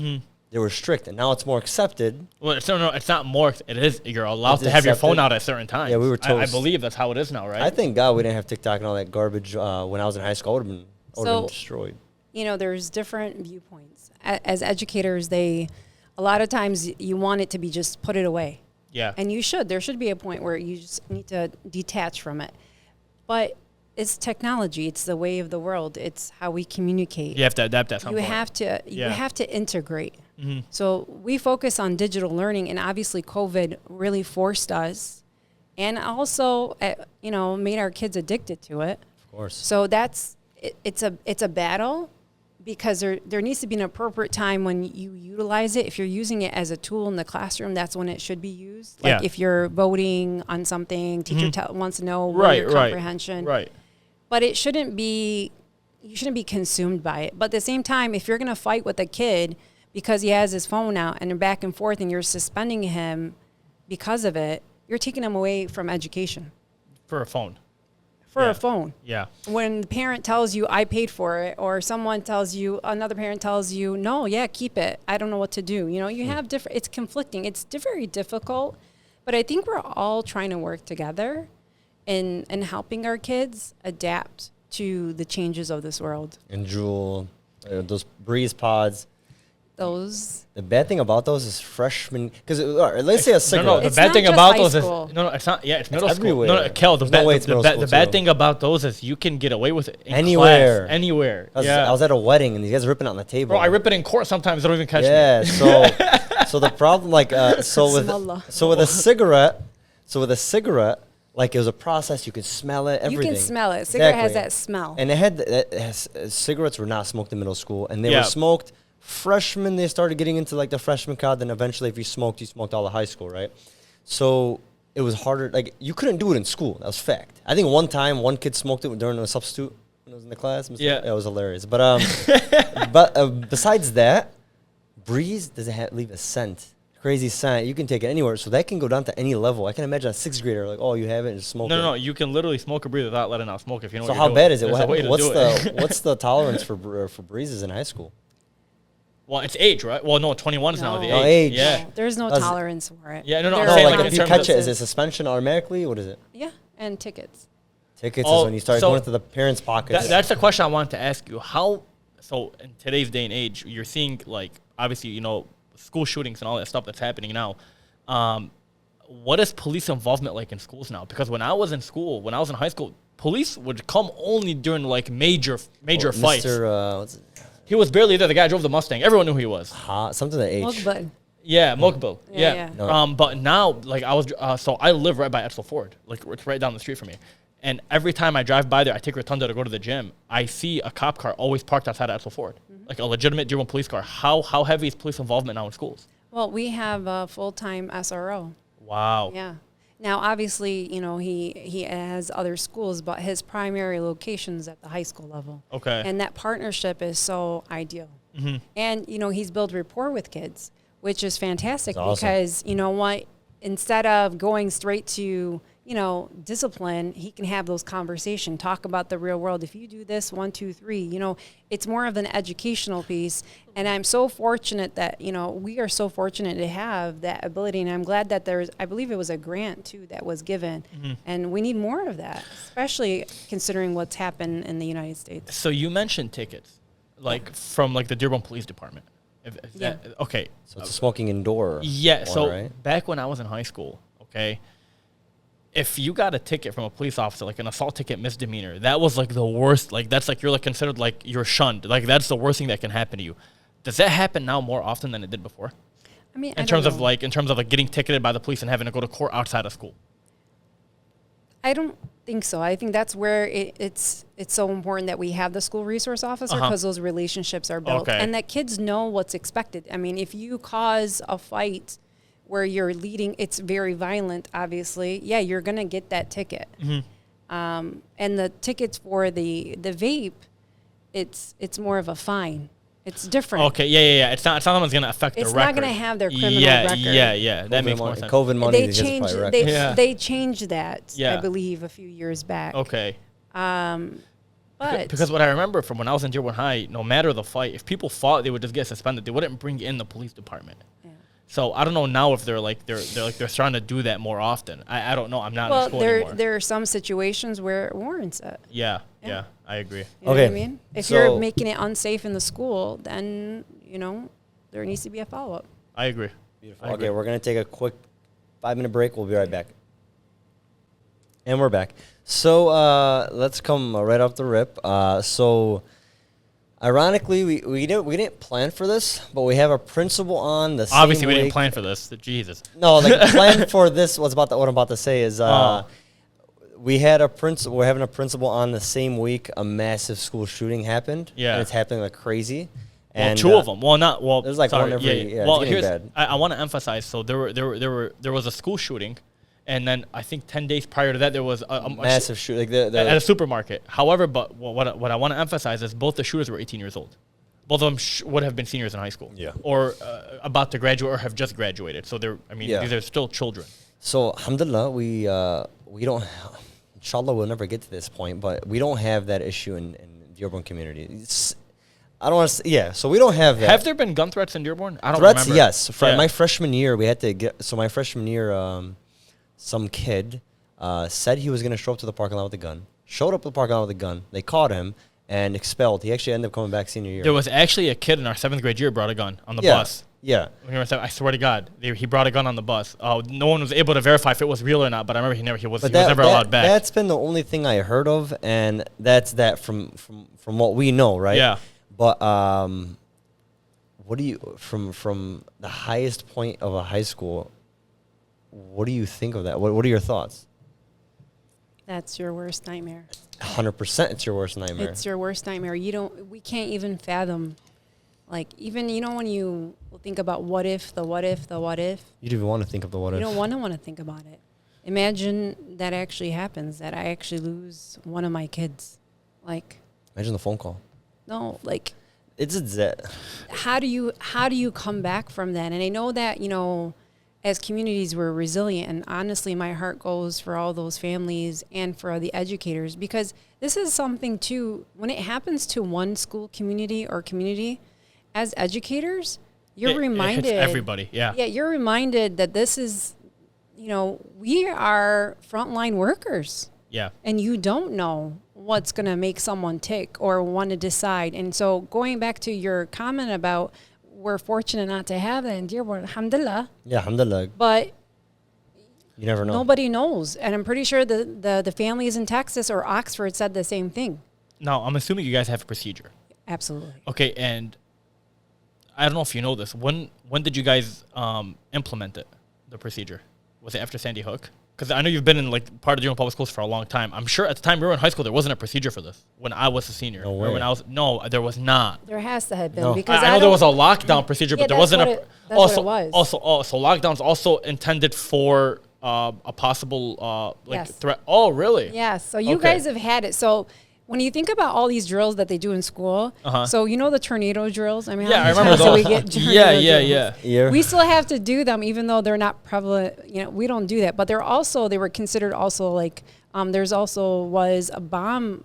They were strict, and now it's more accepted. Well, it's not more. It is. You're allowed It's to have your accepted. phone out at certain times. Yeah, we were I toast. believe that's how it is now, right? I thank God we didn't have TikTok and all that garbage when I was in high school. I would have been So- destroyed. You know, there's different viewpoints. As educators, a lot of times you want it to be just put it away. Yeah. And you should. There should be a point where you just need to detach from it. But it's technology. It's the way of the world. It's how we communicate. You have to adapt at some You point. have to integrate. So we focus on digital learning, and obviously COVID really forced us, and also made our kids addicted to it. Of course. So it's a battle, because there needs to be an appropriate time when you utilize it. If you're using it as a tool in the classroom, that's when it should be used. Like Yeah. if you're voting on something, teacher wants to know your comprehension. Right. But you shouldn't be consumed by it. But at the same time, if you're going to fight with a kid because he has his phone out and they're back and forth and you're suspending him because of it, you're taking him away from education For a phone. for Yeah. a phone. Yeah. When the parent tells you, I paid for it, or another parent tells you, no, yeah, keep it. I don't know what to do. You have it's conflicting. It's very difficult, but I think we're all trying to work together in helping our kids adapt to the changes of this world. And Jewel, those Breeze pods. Those. The bad thing about those is freshmen, because let's say a cigarette. No, the It's bad not thing just about high those school. is it's not. Yeah, it's middle school. everywhere. No, Kel, the There's no way it's middle school, the bad too. thing about those is you can get away with it in Anywhere. class, anywhere. I was at a wedding and these guys ripping it on the table. Bro, I rip it in court sometimes. They don't even catch me. Yeah, so the problem, like, so with a cigarette, like, it was a process. You could smell it. Everything. You can smell it. Cigarette has Exactly. that smell. And cigarettes were not smoked in middle school, and they Yeah. were smoked freshmen. They started getting into like the freshman crowd. Then eventually, if you smoked all of high school, right? So it was harder. Like, you couldn't do it in school. That was fact. I think one time one kid smoked it during a substitute when I was in the class. Yeah. It was hilarious. But besides that, Breeze doesn't leave a scent. Crazy scent. You can take it anywhere, so that can go down to any level. I can imagine a sixth grader like, oh, you have it and just smoke it. No. You can literally smoke a breeze without letting out smoke if you know. So what how you're bad doing. is it? There's a way to do it. What's the tolerance for breezes in high school? Well, it's age, right? Well, no, 21 is now the No. age. Age. Yeah. No, there's no Does it- tolerance for it. Yeah, no, There I'm No, are saying, like like, if in you terms catch of- it, is it suspension automatically? What is it? Yeah, and tickets. Tickets Oh, is when you start so going into the parents' pockets. That's the question I wanted to ask you. So in today's day and age, you're seeing, like, obviously, school shootings and all that stuff that's happening now. What is police involvement like in schools now? Because when I was in high school, police would come only during like major fights. Mr. What's it? He was barely there. The guy drove the Mustang. Everyone knew who he was. Something that H. Mugbud. Yeah, Mokbil. Yeah, Yeah. yeah. But now, like, so I live right by Edsel Ford. Like, it's right down the street from me. And every time I drive by there, I take Rotunda to go to the gym. I see a cop car always parked outside of Edsel Ford, like a legitimate Dearborn police car. How heavy is police involvement now in schools? Well, we have a full-time SRO. Wow. Yeah. Now, obviously, he has other schools, but his primary location is at the high school level. Okay. And that partnership is so ideal. Mm-hmm. And, he's built rapport with kids, which is fantastic That's awesome. because, you know what, instead of going straight to, discipline, he can have those conversations, talk about the real world. If you do this, 1, 2, 3, it's more of an educational piece. And I'm so fortunate that, we are so fortunate to have that ability. And I'm glad that I believe it was a grant too that was given. Mm-hmm. And we need more of that, especially considering what's happened in the United States. So you mentioned tickets, from the Dearborn Police Department. Yeah. Okay. So it's a smoking indoor. Yeah. one, So right? back when I was in high school, okay, if you got a ticket from a police officer, like an assault ticket misdemeanor, that was like the worst. Like that's like you're like considered like you're shunned. Like that's the worst thing that can happen to you. Does that happen now more often than it did before? I mean, In terms of getting ticketed by the police and having to go to court outside of school. I don't think so. I think that's where it's so important that we have the school resource officer because those relationships are built Okay. and that kids know what's expected. I mean, if you cause a fight where you're leading, it's very violent, obviously. Yeah, you're going to get that ticket. Mm-hmm. And the tickets for the vape, it's more of a fine. It's different. Okay, yeah. It's not someone's gonna affect It's the record. not going to have their criminal record. Yeah. That makes more sense. COVID money They to justify changed. record. Yeah. They changed that. Yeah. I believe a few years back. Okay. But Because what I remember from when I was in Dearborn High, no matter the fight, if people fought, they would just get suspended. They wouldn't bring in the police department. Yeah. So I don't know now if they're trying to do that more often. I don't know. I'm not in Well, school there anymore. there are some situations where it warrants it. Yeah, I agree. You know Okay, what I mean? If so- you're making it unsafe in the school, then there needs to be a follow up. I agree. Beautiful. I agree. Okay, we're going to take a quick 5-minute break. We'll be right back. And we're back. So let's come right off the rip. So ironically, we didn't plan for this, but we have a principal on the Obviously, same we didn't week. plan for this. Jesus. No, like plan for this. What I'm about to say is we had we're having a principal on the same week. A massive school shooting happened. Yeah. and it's happening like crazy. Well, And two of them. Well, not well. there's like sorry, one every- yeah, it's well, getting here's bad. I want to emphasize. So there was a school shooting, and then I think 10 days prior to that there was a massive shoot. Like at a supermarket. However, but what I want to emphasize is both the shooters were 18 years old. Both of them would have been seniors in high school. Yeah. Or about to graduate or have just graduated. So Yeah. these are still children. So, alhamdulillah, we don't, inshallah, we'll never get to this point, but we don't have that issue in the Dearborn community. I don't want to say, yeah, so we don't have that. Have there been gun threats in Dearborn? I don't Threats, remember. yes. Yeah. My freshman year, we had to get, so my freshman year, some kid said he was going to show up to the parking lot with a gun, showed up to the parking lot with a gun, they caught him, and expelled. He actually ended up coming back senior year. There was actually a kid in our 7th grade year who brought a gun on the yeah, bus. Yeah. When he was, I swear to God, he brought a gun on the bus. No one was able to verify if it was real or not, but I remember he was never allowed back. That's been the only thing I heard of, and that's that from what we know, right? Yeah. But what do you from the highest point of a high school? What do you think of that? What are your thoughts? That's your worst nightmare. 100%, it's your worst nightmare. It's your worst nightmare. We can't even fathom. Like, even, when you think about what if, you don't even want to think of the what if. don't want to think about it. Imagine that actually happens, that I actually lose one of my kids. Like, Imagine the phone call. no, like, It's that. how do you come back from that? And I know that, as communities, we're resilient. And honestly, my heart goes for all those families and for the educators, because this is something too, when it happens to one school community or community, as educators, you're reminded. It hits everybody, yeah. Yeah, you're reminded that this is, we are frontline workers. Yeah. And you don't know what's going to make someone tick or want to decide. And so going back to your comment about we're fortunate not to have that in Dearborn, alhamdulillah, Yeah, alhamdulillah. but You never know. nobody knows. And I'm pretty sure the families in Texas or Oxford said the same thing. Now, I'm assuming you guys have a procedure. Absolutely. Okay, and I don't know if you know this. When did you guys implement it, the procedure? Was it after Sandy Hook? because I know you've been in like part of Dearborn public schools for a long time. I'm sure at the time we were in high school, there wasn't a procedure for this when I was a senior. No or way. when I was there was not. There has to have been No. because I know there was a lockdown procedure, Yeah, but there that's wasn't what a. it- that's what also, it was. so lockdowns also intended for a possible Yes. threat. Oh, really? Yeah, so you Okay. guys have had it. So when you think about all these drills that they do in school, so you know the tornado drills? I mean, Yeah, how I many remember times do we those. get tornado Yeah. drills? Yeah. We still have to do them, even though they're not prevalent. You know, we don't do that. But they were considered also like, there's also was a bomb,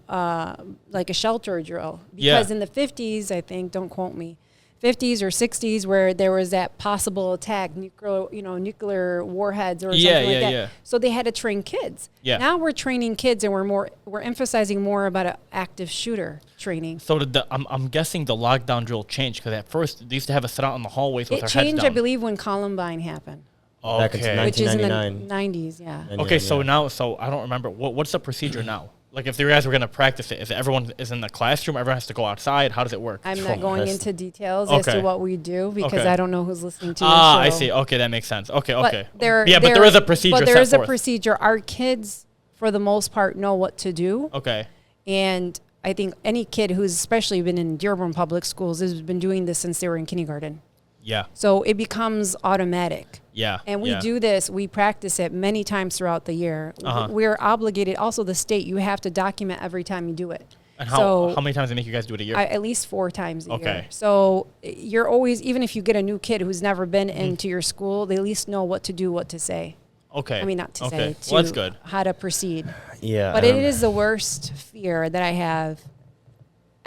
like a shelter drill. Because in the 50s, I think, don't quote me, 50s or 60s, where there was that possible attack, nuclear warheads or something like that. Yeah. So they had to train kids. Yeah. Now we're training kids, and we're emphasizing more about an active shooter training. So I'm guessing the lockdown drill changed because at first they used to have us sit out in the hallways with It our heads changed, down. I believe, when Columbine happened, Back in Okay. which is in the 1999. 90s. Yeah. Okay, so now, I don't remember what's the procedure now. Like if you guys were gonna practice it, is it everyone is in the classroom? Everyone has to go outside. How does it work? I'm not going into details as Okay. to what we do because Okay. I don't know who's listening to your I show. see. Okay, that makes sense. Okay, But okay. there is a procedure. But there set is a forth. procedure. Our kids, for the most part, know what to do. Okay. And I think any kid who's especially been in Dearborn public schools has been doing this since they were in kindergarten. Yeah. So it becomes automatic. Yeah. And we yeah. do this, we practice it many times throughout the year. Uh-huh. We're obligated, also the state, you have to document every time you do it. And So how many times they make you guys do it a year? at least 4 times a Okay. year. So you're always, even if you get a new kid who's never been Mm-hmm. into your school, they at least know what to do, what to say. okay. I mean, not to okay. say, Well, that's good. how to proceed. Yeah. But it is the worst fear that I have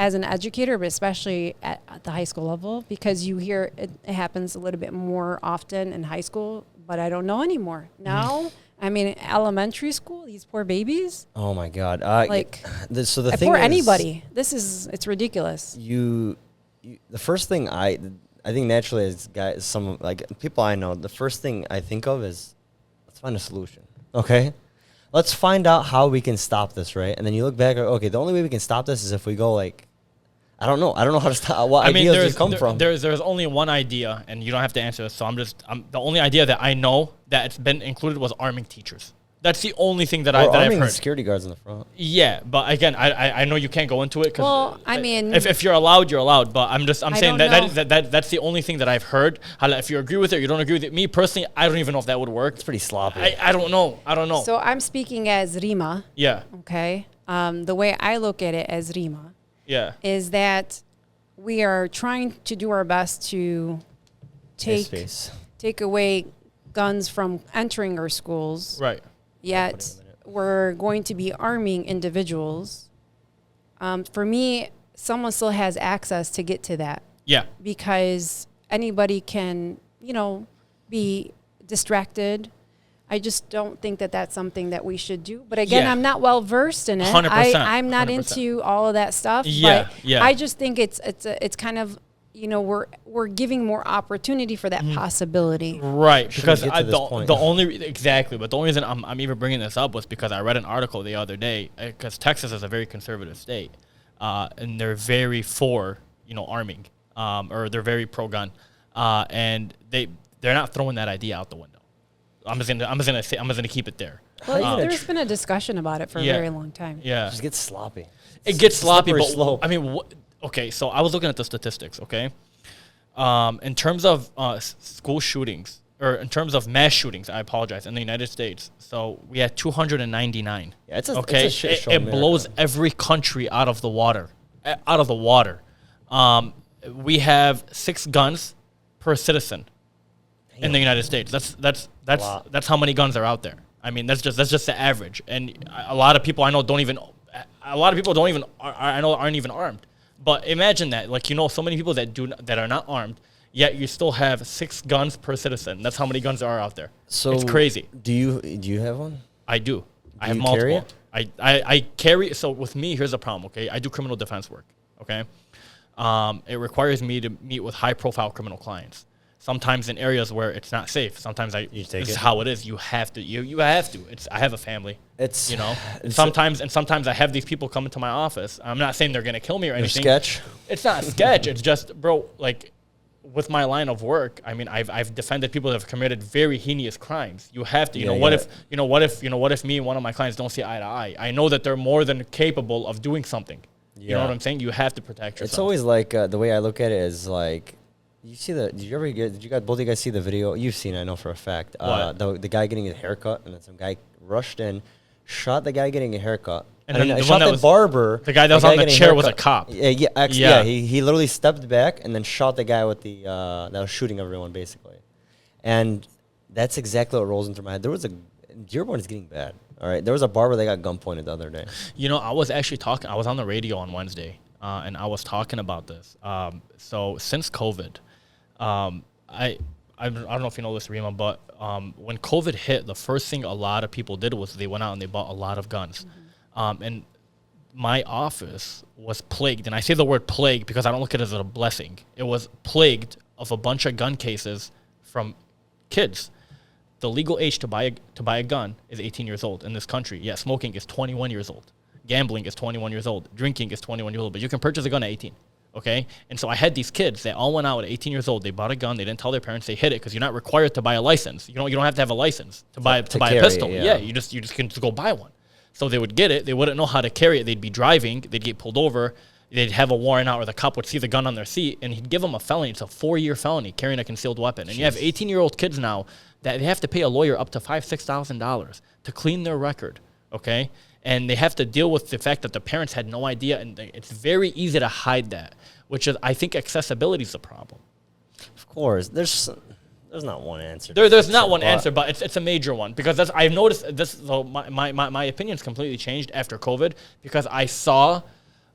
as an educator, but especially at the high school level, because you hear it happens a little bit more often in high school, but I don't know anymore. Now, I mean, elementary school, these poor babies, Oh my God. like, So the thing for is, anybody, it's ridiculous. you the first thing I think naturally as guys, some like people I know, the first thing I think of is let's find a solution. Okay, let's find out how we can stop this, right? And then you look back, okay, the only way we can stop this is if we go like, I don't know how to stop. What ideas do you come from? There's only one idea, and you don't have to answer this. So I'm the only idea that I know that it's been included was arming teachers. That's the only thing that I've arming the heard. security guards in the front. Yeah, but again, I know you can't go into it because Well, I mean, if you're allowed, you're allowed. But I'm saying don't that's the only thing that I've heard. If you agree with it, you don't agree with it. Me personally, I don't even know if that would work. It's pretty sloppy. I don't know. so I'm speaking as Rima, Yeah, okay? The way I look at it as Rima yeah, is that we are trying to do our best to take away guns from entering our schools. right. Yet we're going to be arming individuals. For me, someone still has access to get to that Yeah, because anybody can, be distracted. I just don't think that that's something that we should do. But again, Yeah. I'm not well versed in it. 100%, I'm not 100%. into all of that stuff. Yeah, but yeah. I just think it's kind of, we're giving more opportunity for that possibility. right. Because get to this point. the only but the only reason I'm even bringing this up was because I read an article the other day because Texas is a very conservative state, and they're very for arming, or they're very pro gun, and they're not throwing that idea out the window. I'm just gonna keep it there. Well, there's been a discussion about it for Yeah. a very long time. Yeah, Just gets sloppy. it gets sloppy, slippery but slope. I mean, okay. So I was looking at the statistics. Okay, in terms of school shootings, or in terms of mass shootings, I apologize, in the United States. So we had 299. Yeah, it's a shit show. It America. blows every country out of the water. We have 6 guns per citizen in the United States. That's how many guns are out there. I mean, that's just the average. And a lot of people I know aren't even armed. But imagine that, so many people that are not armed, yet you still have 6 guns per citizen. That's how many guns there are out there. So it's crazy. Do you have one? I do. I have you multiple. carry I carry. So with me, here's the problem. Okay, I do criminal defense work. Okay, it requires me to meet with high-profile criminal clients. Sometimes in areas where it's not safe. Sometimes this is how it is. You have to. You have to. I have a family. It's Sometimes I have these people come into my office. I'm not saying they're gonna kill me or anything. sketch. It's not a sketch. It's just, bro. with my line of work, I mean, I've defended people that have committed very heinous crimes. You have to, Yeah, what if me and one of my clients don't see eye to eye? I know that they're more than capable of doing something. You know what I'm saying? You have to protect yourself. It's always like the way I look at it is like, you see did you guys, both of you guys see the video? You've seen it, I know for a fact. The guy getting a haircut, and then some guy rushed in, shot the guy getting a haircut. And then the shot one that the was, barber. the guy that was on the chair was a cop. Yeah, he literally stepped back and then shot the guy with the that was shooting everyone basically, and that's exactly what rolls into my head. Dearborn is getting bad. All right, there was a barber that got gun pointed the other day. I was actually talking. I was on the radio on Wednesday, and I was talking about this. So since COVID, I don't know if you know this, Rima, but when COVID hit, the first thing a lot of people did was they went out and they bought a lot of guns. And my office was plagued, and I say the word plague because I don't look at it as a blessing. It was plagued of a bunch of gun cases from kids. The legal age to buy a gun is 18 years old in this country. Yeah, smoking is 21 years old. Gambling is 21 years old. Drinking is 21 years old. But you can purchase a gun at 18. Okay? And so I had these kids that all went out at 18 years old. They bought a gun. They didn't tell their parents. They hid it because you're not required to buy a license. You don't have to have a license to buy a pistol. Yeah, you just can just go buy one. So they would get it. They wouldn't know how to carry it. They'd be driving. They'd get pulled over. They'd have a warrant out, or the cop would see the gun on their seat, and he'd give them a felony. It's a 4-year felony, carrying a concealed weapon. And you have 18-year-old kids now that they have to pay a lawyer up to $5,000-$6,000 to clean their record, okay? And they have to deal with the fact that the parents had no idea, and it's very easy to hide that, which is, I think, accessibility is the problem. Of course, there's not one answer. There's not one answer, but it's a major one, because I've noticed this. So my opinion's completely changed after COVID, because I saw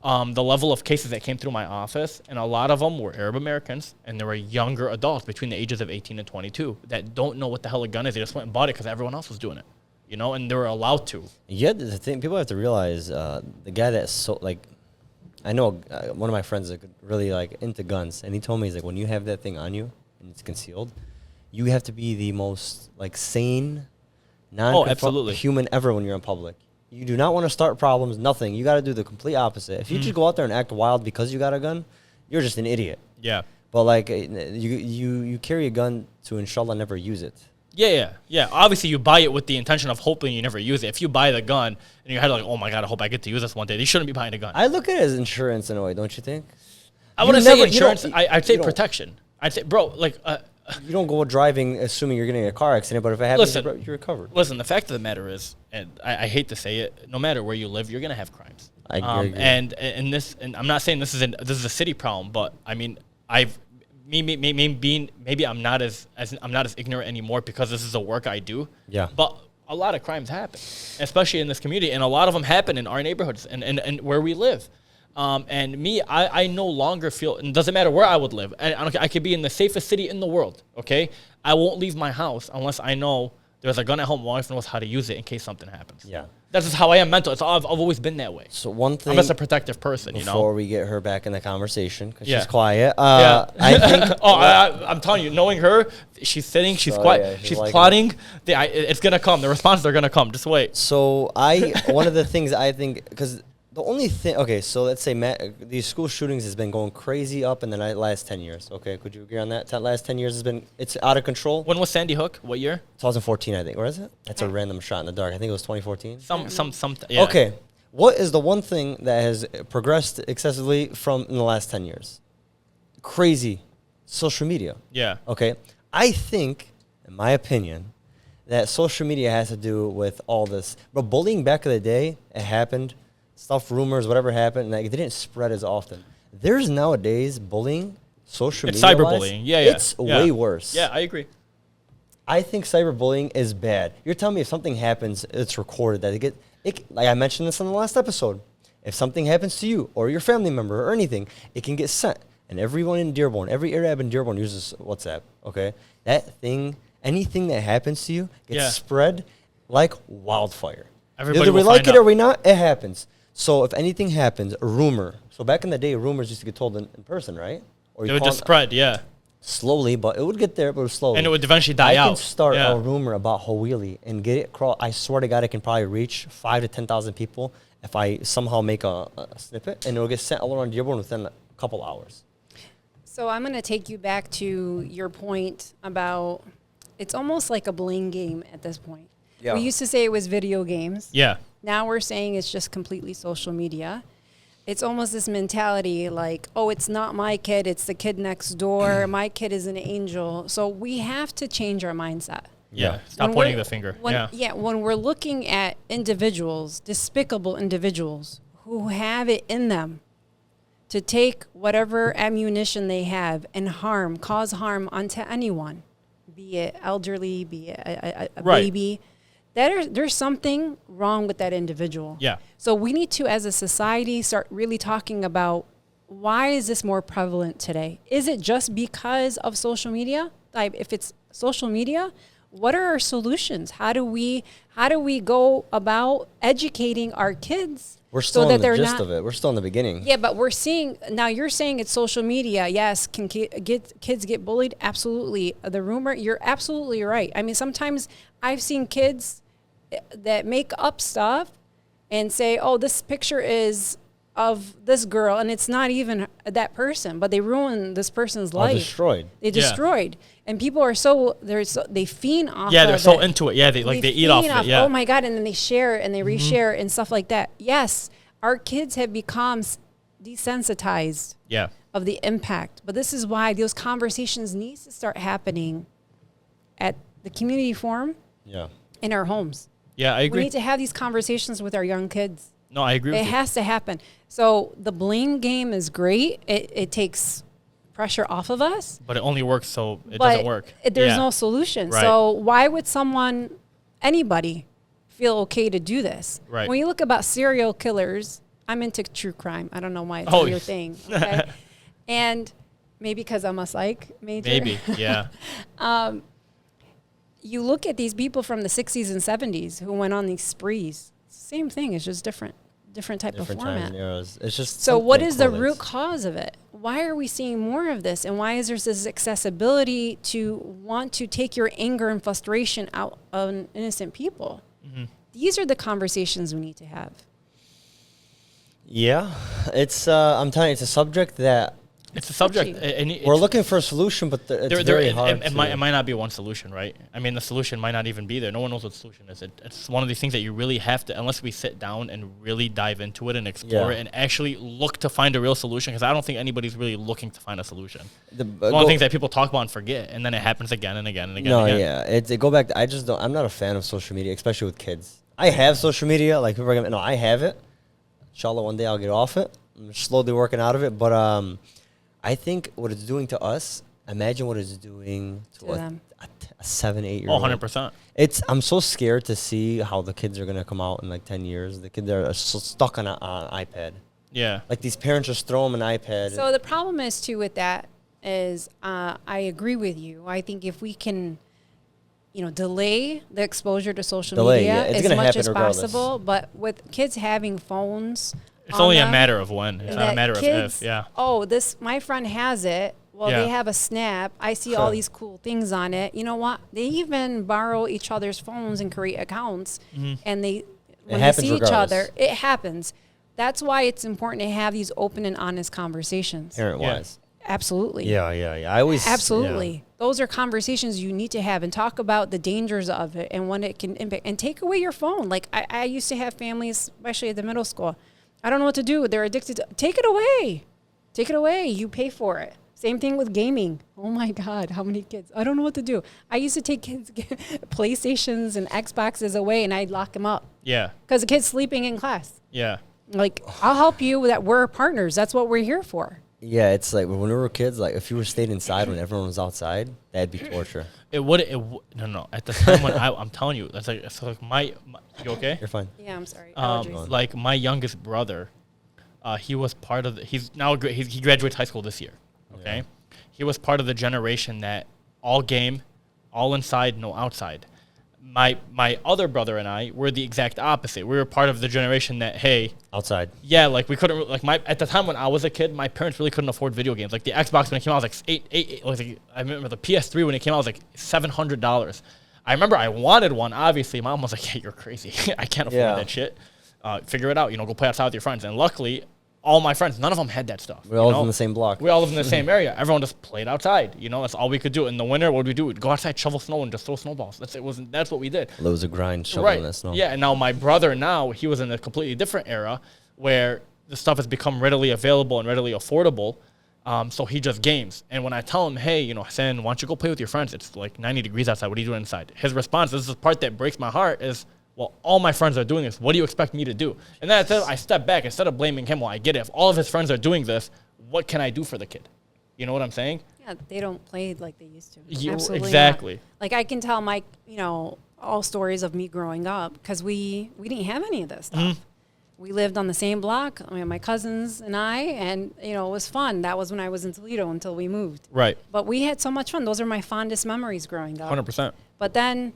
the level of cases that came through my office, and a lot of them were Arab Americans, and there were younger adults between the ages of 18 and 22 that don't know what the hell a gun is. They just went and bought it because everyone else was doing it, and they were allowed to. Yeah, the thing people have to realize, the guy that's I know one of my friends is really into guns, and he told me, he's like, when you have that thing on you and it's concealed, you have to be the most sane, human ever when you're in public. You do not want to start problems, nothing. You got to do the complete opposite. If you just go out there and act wild because you got a gun, you're just an idiot. Yeah. But you carry a gun to inshallah never use it. Yeah. Obviously, you buy it with the intention of hoping you never use it. If you buy the gun and your head oh my God, I hope I get to use this one day, you shouldn't be buying a gun. I look at it as insurance in a way, don't you think? I wouldn't say insurance. I'd say protection. I'd say, bro, you don't go driving assuming you're getting a car accident, but if it happens, you're covered. Listen, the fact of the matter is, and I hate to say it, no matter where you live, you're gonna have crimes. I agree. And I'm not saying this is a city problem, but I mean, maybe I'm not as ignorant anymore because this is the work I do. Yeah. But a lot of crimes happen, especially in this community, and a lot of them happen in our neighborhoods and where we live. And me, I no longer feel, it doesn't matter where I would live. I could be in the safest city in the world, okay? I won't leave my house unless I know there's a gun at home. My wife knows how to use it in case something happens. Yeah. That's just how I am mental. I've always been that way. So one thing, I'm just a protective person, Before we get her back in the conversation, because Yeah. she's quiet. Yeah. I think. I'm telling you, knowing her, she's sitting, she's quiet, yeah, she's she's like plotting. It's gonna come. The responses are gonna come. Just wait. So one of the things I think, because the only thing, okay, so let's say these school shootings has been going crazy up in the last 10 years. Okay, could you agree on that? Last 10 years it's out of control. When was Sandy Hook? What year? 2014, I think. Where is it? That's a random shot in the dark. I think it was 2014. Yeah. Okay, what is the one thing that has progressed excessively in the last 10 years? Crazy. Social media. Yeah. Okay, I think, in my opinion, that social media has to do with all this. But bullying back in the day, it happened. Stuff, rumors, whatever happened, it didn't spread as often. There's nowadays bullying, social media. It's cyberbullying. Yeah. It's way worse. Yeah, I agree. I think cyberbullying is bad. You're telling me if something happens, it's recorded. Like I mentioned this in the last episode. If something happens to you or your family member or anything, it can get sent. And everyone in Dearborn, every Arab in Dearborn uses WhatsApp. Okay, anything that happens to you gets spread like wildfire. Everybody Either we will like find it or out. we not, it happens. So if anything happens, a rumor. So back in the day, rumors used to get told in person, right? Or It would just spread, yeah. slowly, but it would get there, but it was slowly. And it would eventually die I out. can start Yeah. a rumor about Hawili and get it across. I swear to God, I can probably reach 5,000 to 10,000 people if I somehow make a snippet, and it'll get sent all around Dearborn within a couple hours. So I'm going to take you back to your point about it's almost like a blame game at this point. Yeah. We used to say it was video games. Yeah. Now we're saying it's just completely social media. It's almost this mentality like, oh, it's not my kid, it's the kid next door. My kid is an angel. So we have to change our mindset. Yeah. Stop When pointing we're- the finger. Yeah, when we're looking at individuals, despicable individuals who have it in them to take whatever ammunition they have and cause harm onto anyone, be it elderly, be it a Right. baby, there's something wrong with that individual. Yeah. So we need to, as a society, start really talking about why is this more prevalent today? Is it just because of social media? Like, if it's social media, what are our solutions? How do we go about educating our kids? We're still so that in the they're gist not, of it. We're still in the beginning. Yeah, but we're seeing now. You're saying it's social media. Yes, can kids get bullied? Absolutely. The rumor. You're absolutely right. I mean, sometimes I've seen kids that make up stuff and say, "Oh, this picture is of this girl," and it's not even that person, but they ruin this person's life. Destroyed. They destroyed, and people are they fiend off. Yeah, they're of so it. into it. Yeah, they eat off feed it. Yeah. Oh my God. And then they share and they reshare and stuff like that. Yes, our kids have become desensitized Yeah. of the impact. But this is why those conversations need to start happening at the community forum Yeah. in our homes. Yeah, I We agree. need to have these conversations with our young kids. No, I agree with It you. has to happen. So the blame game is great. It takes pressure off of us. But it only works so it But doesn't work. there's Yeah. no solution. Right. So why would anybody feel okay to do this? Right. When you look about serial killers, I'm into true crime. I don't know why it's Oh, your yes. thing. Okay? And maybe because I'm a psych major. Maybe. Yeah. You look at these people from the 60s and 70s who went on these sprees. Same thing. It's just different type Different of times format. and eras. It's just So what something is the correlates. root cause of it? Why are we seeing more of this? And why is there this accessibility to want to take your anger and frustration out on innocent people? Mm-hmm. These are the conversations we need to have. Yeah, it's. I'm telling you, it's a subject that It's a subject. Touchy. And it's, we're looking for a solution, but it's very hard. it might not be one solution, right? I mean, the solution might not even be there. No one knows what the solution is. It's one of these things that you really have to, unless we sit down and really dive into it and explore Yeah. it and actually look to find a real solution, because I don't think anybody's really looking to find a solution. It's one of the go- things that people talk about and forget, and then it happens again and again and again. No, and again. yeah, it go back. I just don't. I'm not a fan of social media, especially with kids. I have social media, like people are gonna. No, I have it. Inshallah, one day I'll get off it. I'm slowly working out of it, but I think what it's doing to us. Imagine what it's doing to them. a 7, 8 year Oh, old. 100%. I'm so scared to see how the kids are gonna come out in like 10 years. The kids are so stuck on an iPad. Yeah. Like these parents just throw them an iPad. So the problem is too with that is I agree with you. I think if we can, delay the exposure to social media yeah, it's as gonna much happen as regardless. possible, but with kids having phones, It's on only a them, matter of when. It's and not a that matter of kids, if. Yeah. Oh, my friend has it. Well, Yeah. they have a Snap. I see all these cool things on it. You know what? They even borrow each other's phones and create accounts, Mm-hmm. and when they happens see each regardless. other, it happens. That's why it's important to have these open and honest conversations. Parent wise. Absolutely. Yeah. I always Absolutely. Those are conversations you need to have and talk about the dangers of it and when it can impact. And take away your phone. Like I used to have families, especially at the middle school. I don't know what to do. They're addicted to take it away. Take it away. You pay for it. Same thing with gaming. Oh my God, how many kids? I don't know what to do. I used to take kids PlayStations and Xboxes away and I'd lock them up Yeah. because the kid's sleeping in class. Yeah. Like, I'll help you. That we're partners. That's what we're here for. Yeah, it's like when we were kids, like if you were stayed inside when everyone was outside, that'd be torture. No. At the time when I'm telling you, it's like my you okay? You're fine. Yeah, I'm sorry. Allergies. Like my youngest brother, he was part of he graduates high school this year. Okay, Yeah. he was part of the generation that all game, all inside, no outside. My other brother and I were the exact opposite. We were part of the generation that Outside. yeah, like we couldn't at the time when I was a kid, my parents really couldn't afford video games. Like the Xbox when it came out was like I remember the PS3 when it came out was like $700. I remember I wanted one. Obviously, Mom was like, "Hey, you're crazy. I can't afford Yeah. that shit. Figure it out. Go play outside with your friends." And luckily, all my friends, none of them had that stuff. We all live in the same block. We all live in the same area. Everyone just played outside. You know, that's all we could do. In the winter, what would we do? We'd go outside, shovel snow, and just throw snowballs. That's what we did. It was a grind shoveling that snow. Yeah, and now my brother he was in a completely different era where the stuff has become readily available and readily affordable. So he just games. And when I tell him, hey, you know, Hassan, why don't you go play with your friends? It's like 90 degrees outside. What are you doing inside? His response, this is the part that breaks my heart, is, well, all my friends are doing this. What do you expect me to do? And then I step back. Instead of blaming him, well, I get it. If all of his friends are doing this, what can I do for the kid? You know what I'm saying? Yeah, they don't play like they used to. Absolutely exactly. Not. Like I can tell my, you know, all stories of me growing up because we didn't have any of this stuff. Mm-hmm. We lived on the same block. I mean, my cousins and I, and you know, it was fun. That was when I was in Toledo until we moved. Right. But we had so much fun. Those are my fondest memories growing up. 100%. But then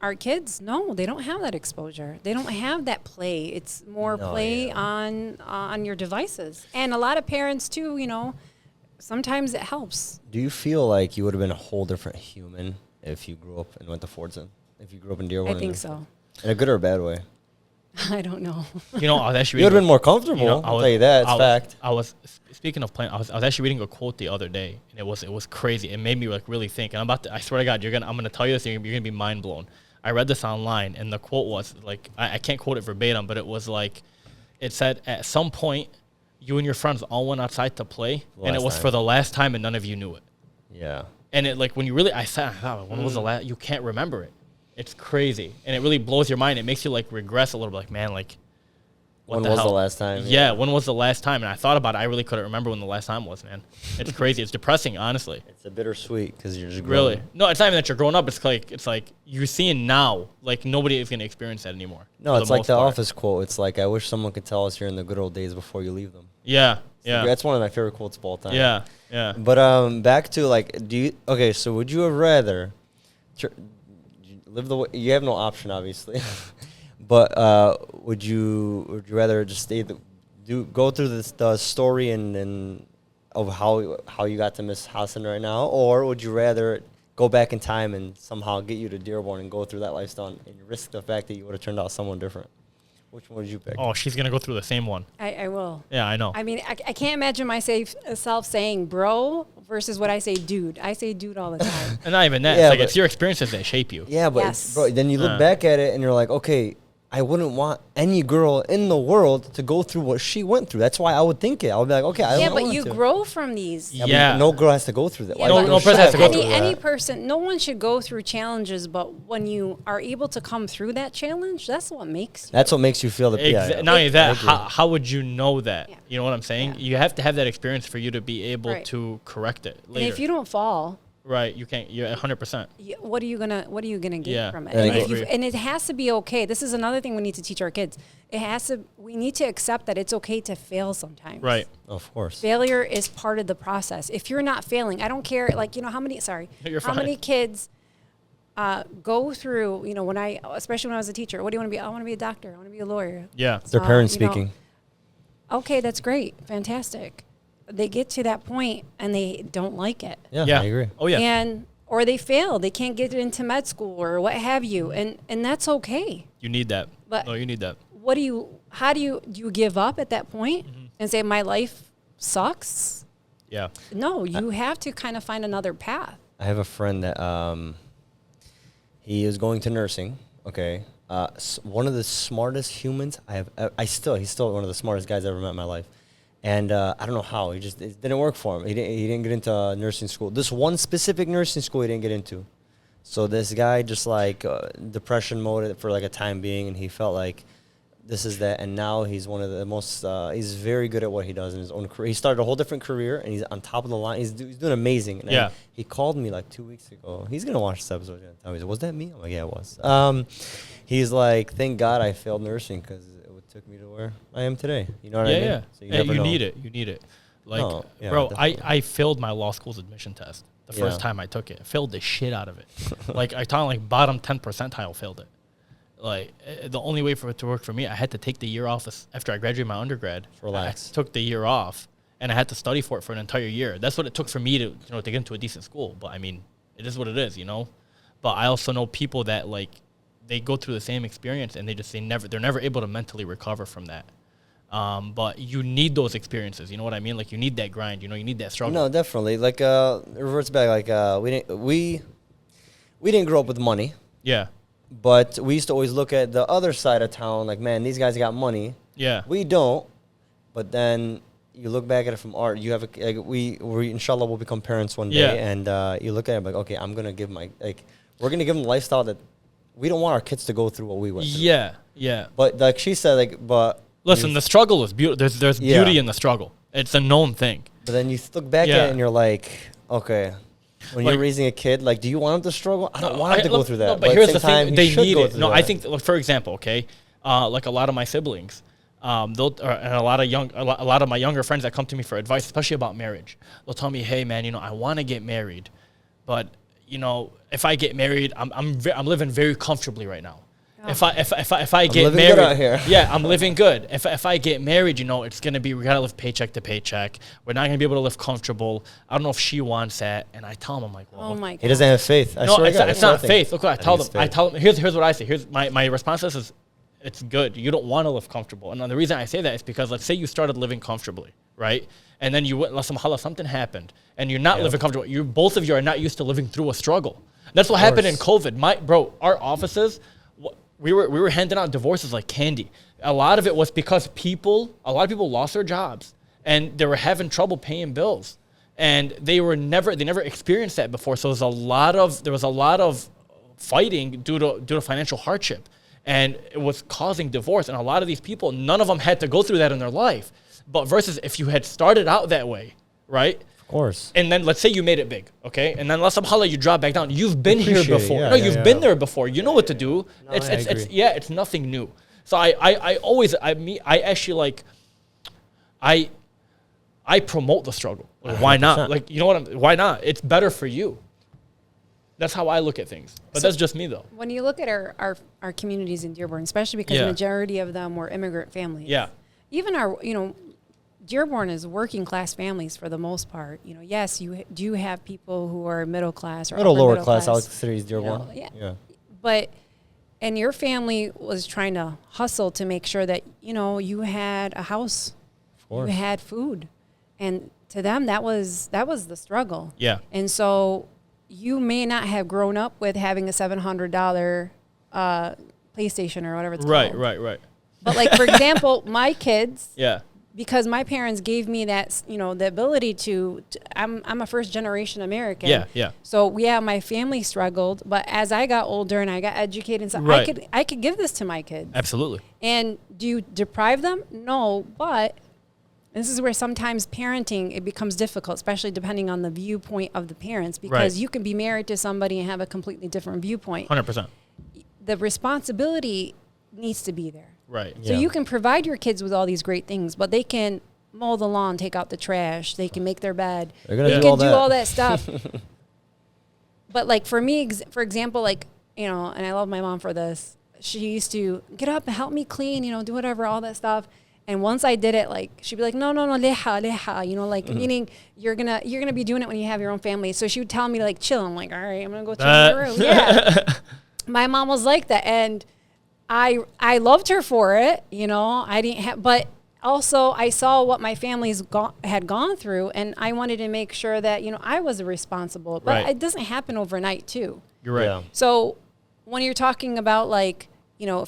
our kids, no, they don't have that exposure. They don't have that play. It's more play on your devices. And a lot of parents too, you know, sometimes it helps. Do you feel like you would have been a whole different human if you grew up and went to Fordson? If you grew up in Dearborn? I think so. In a good or a bad way? I don't know. You know, I was actually You would have been more comfortable. You know, I'll tell you that. It's fact. I was speaking of playing. I was actually reading a quote the other day, and it was crazy. It made me like really think. And I swear to God, I'm gonna tell you this. You're gonna be mind blown. I read this online, and the quote was like, I can't quote it verbatim, but it was like, it said, at some point, you and your friends all went outside to play, and it was for the last time, and none of you knew it. Yeah. And it like when you really, I thought, when was the last? You can't remember it. It's crazy, and it really blows your mind. It makes you like regress a little bit. Like, man, like, when was the last time? Yeah, when was the last time? And I thought about it. I really couldn't remember when the last time was, man. It's crazy. It's depressing, honestly. It's a bittersweet because you're just growing. Really? No, it's not even that you're growing up. It's like you're seeing now. Like, nobody is going to experience that anymore. No, it's like the Office quote. It's like, I wish someone could tell us you're in the good old days before you leave them. Yeah, yeah. That's one of my favorite quotes of all time. Yeah, yeah. But back to, like, so would you have rather live the way, you have no option, obviously. But would you rather just go through the story and of how you got to Miss Hassan right now, or would you rather go back in time and somehow get you to Dearborn and go through that lifestyle and risk the fact that you would have turned out someone different? Which one would you pick? Oh, she's gonna go through the same one. I will. Yeah, I know. I mean, I can't imagine myself saying bro versus what I say dude. I say dude all the time. And not even that. Yeah, it's like it's your experiences that shape you. Yeah, but Yes. bro, then you look back at it and you're like, okay, I wouldn't want any girl in the world to go through what she went through. That's why I would think it. I would be like, okay, I Yeah, don't but want you to. grow from these. Yeah. But no girl has to go through that. Yeah, No- but no person has to go through any that. person, no one should go through challenges, but when you are able to come through that challenge, that's what makes you. That's what makes you feel the Not only I that, agree. how would you know that? Yeah. You know what I'm saying? Yeah. You have to have that experience for you to be able Right. to correct it And later. if you don't fall, Right, you can't. You're 100%. what are you gonna get Yeah. from it? Yeah, I And, agree. and it has to be okay. This is another thing we need to teach our kids. We need to accept that it's okay to fail sometimes. Right. Of course. Failure is part of the process. If you're not failing, I don't care. Like, you know, how many kids go through, you know, especially when I was a teacher, what do you want to be? I want to be a doctor. I want to be a lawyer. Yeah. It's their parents you know, speaking. Okay, that's great. Fantastic. They get to that point and they don't like it. Yeah, Yeah. I agree. Oh yeah. Or they fail. They can't get into med school or what have you. And that's okay. You need that. But- No, you need that. How do you give up at that point Mm-hmm. and say my life sucks? Yeah. No, you have to kind of find another path. I have a friend that he is going to nursing. Okay, one of the smartest humans I have. He's still one of the smartest guys I ever met in my life. And I don't know how it didn't work for him. He didn't get into nursing school. This one specific nursing school he didn't get into. So this guy just like depression mode for like a time being, and he felt like this is that. And now he's one of the most. He's very good at what he does in his own career. He started a whole different career, and he's on top of the line. He's doing amazing. And Yeah. he called me like 2 weeks ago. He's gonna watch this episode. He's gonna tell me, was that me? I'm like, yeah, it was. He's like, thank God I failed nursing because took me to where I am today. You know what I mean? Yeah. So You never know. need it. You need it. Like, No, yeah, bro, definitely. I failed my law school's admission test the first Yeah. time I took it. Failed the shit out of it. Like, I thought like bottom 10 percentile failed it. Like, the only way for it to work for me, I had to take the year off after I graduated my undergrad. Relax. I took the year off, and I had to study for it for an entire year. That's what it took for me to get into a decent school. But I mean, it is what it is, you know. But I also know people that like they go through the same experience and they're never able to mentally recover from that. But you need those experiences. You know what I mean? Like you need that grind. You know, you need that struggle. No, definitely. Like it reverts back. Like we didn't grow up with money, Yeah. but we used to always look at the other side of town. Like, man, these guys got money. Yeah. We don't. But then you look back at it from art. You have we inshallah will become parents one day, Yeah. and you look at it like, okay, I'm gonna give we're gonna give them a lifestyle that we don't want our kids to go through what we went through. Yeah. Yeah. But like she said, like, but Listen, the struggle is beautiful. There's Yeah. beauty in the struggle. It's a known thing. But then you look back Yeah. at it and you're like, okay, when Like- you're raising a kid, like, do you want them to struggle? I don't want them to go through that. No, but at here's the same time, thing: you they should need go it. through No, that. I think, like, for example, okay, like a lot of my siblings, and a lot of my younger friends that come to me for advice, especially about marriage, they'll tell me, "Hey, man, I want to get married, but if I get married, I'm living very comfortably right now. If I get living married, good out here. yeah, I'm living good. If I get married, it's gonna be, we gotta live paycheck to paycheck. We're not gonna be able to live comfortable. I don't know if she wants that." And I tell them, I'm like, "Well, Oh my God. He doesn't have faith. I no, swear to it's, God, not, it's that's what I not think. faith. Look what I tell think them. it's I tell them, here's what I say. Here's my response to this is, it's good. You don't want to live comfortable. And the reason I say that is because, let's say you started living comfortably, right? And then you went, something happened, and you're not living comfortable. Both of you are not used to living through a struggle. That's what happened in COVID. Our offices, we were handing out divorces like candy. A lot of it was because a lot of people lost their jobs, and they were having trouble paying bills, and they never experienced that before. So there was a lot of fighting due to financial hardship, and it was causing divorce. And a lot of these people, none of them had to go through that in their life. But versus if you had started out that way, right? Of course. And then let's say you made it big, okay? And then somehow you drop back down. You've been here Appreciate it, before. yeah, No, yeah, you've yeah. been there before. You know what to do. No, I agree. It's nothing new. So I promote the struggle. Like, why not? 100%. Like, why not? It's better for you. That's how I look at things. But that's just me, though. When you look at our communities in Dearborn, especially because the majority of them were immigrant families. Yeah. Even Dearborn is working class families for the most part. Yes, you do have people who are middle class or Middle upper lower middle class. I would consider he's Dearborn. Yeah. But, and your family was trying to hustle to make sure that, you had a house, Of course. you had food. And to them, that was the struggle. Yeah. And so you may not have grown up with having a $700 PlayStation or whatever it's called. Right. But like, for example, my kids, Yeah. because my parents gave me that, the ability I'm a first generation American. Yeah. So my family struggled, but as I got older and I got educated and stuff, Right. I could give this to my kids. Absolutely. And do you deprive them? No, but this is where sometimes parenting, it becomes difficult, especially depending on the viewpoint of the parents, because Right. you can be married to somebody and have a completely different viewpoint. 100%. The responsibility needs to be there. Right. So Yeah. you can provide your kids with all these great things, but they can mow the lawn, take out the trash, they can make their bed, They're gonna they do can all do that. all that stuff. But like for me, for example, like, and I love my mom for this. She used to get up and help me clean, do whatever, all that stuff. And once I did it, like she'd be like, no, leha, like meaning you're gonna be doing it when you have your own family. So she would tell me like, chill. I'm like, all right, I'm gonna go chill in my room. Yeah. My mom was like that, and I loved her for it. I didn't have, but also I saw what my family's had gone through, and I wanted to make sure that I was responsible. But Right. it doesn't happen overnight, too. You're right. Yeah. So when you're talking about like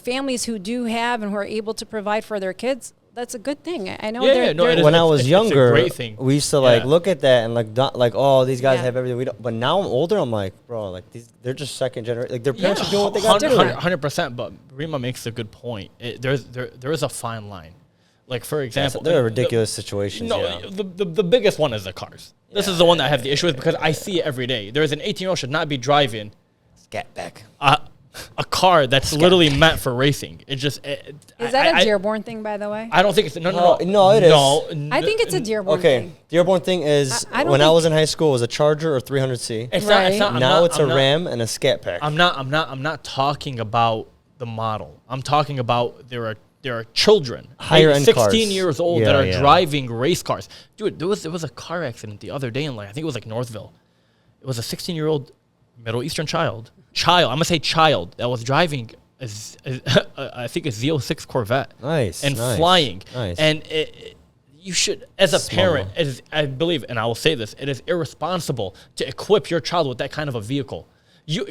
families who do have and who are able to provide for their kids, that's a good thing. I know. Yeah, no, it is. When I It's was a younger, great thing. we used to Yeah. look at that and oh, these guys Yeah. have everything we don't. But now I'm older, I'm like, bro, like they're just second generation. Like their parents are doing what they got to do. 100%. But Rima makes a good point. There is a fine line. Like, for example, They're ridiculous situations. No, yeah. the biggest one is the cars. This is the one that I have the issue with because I see it every day. There's an 18-year-old should not be driving Scat back. a car that's literally meant for racing. It just Is that a Dearborn thing, by the way? I don't think it's No, it is. I think it's a Dearborn Okay, thing. Dearborn thing is I don't when I think- was in high school, it was a Charger or 300C. It's Right. not. Now it's a I'm not- Ram and a Scat Pack. I'm not talking about the model. I'm talking about there are children, Higher end 16 cars. years old that Yeah, are yeah. driving race cars. Dude, there was a car accident the other day in I think it was Northville. It was a 16-year-old Middle Eastern child. I'm gonna say child that was driving I think a Z06 Corvette. Nice. And nice, flying. Nice. And you should, as a Small. parent, I believe, and I will say this, it is irresponsible to equip your child with that kind of a vehicle.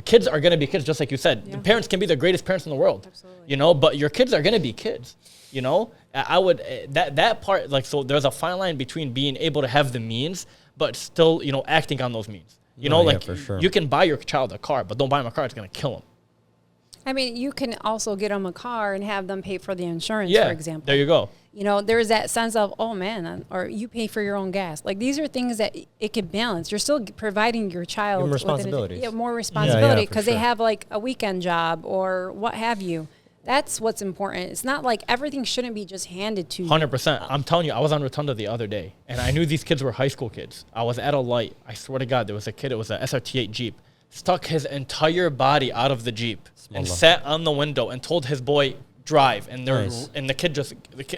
Kids are going to be kids, just like you said. The parents can be the greatest parents in the world. Absolutely. You know, but your kids are going to be kids. You know, I would, that part, like, so there's a fine line between being able to have the means, but still, you know, acting on those means. You know, yeah, like, for sure. you can buy your child a car, but don't buy him a car, it's going to kill him. I mean, you can also get them a car and have them pay for the insurance, Yeah, for example. there you go. You know, there's that sense of, oh man, or you pay for your own gas. Like, these are things that it can balance. You're still providing your child More with responsibilities. more responsibility for because sure. they have like a weekend job or what have you. That's what's important. It's not like everything shouldn't be just handed to you. 100%. I'm telling you, I was on Rotunda the other day, and I knew these kids were high school kids. I was at a light. I swear to God, there was a kid. It was a SRT8 Jeep. Stuck his entire body out of the Jeep and sat on the window and told his boy, drive. And Nice. and the kid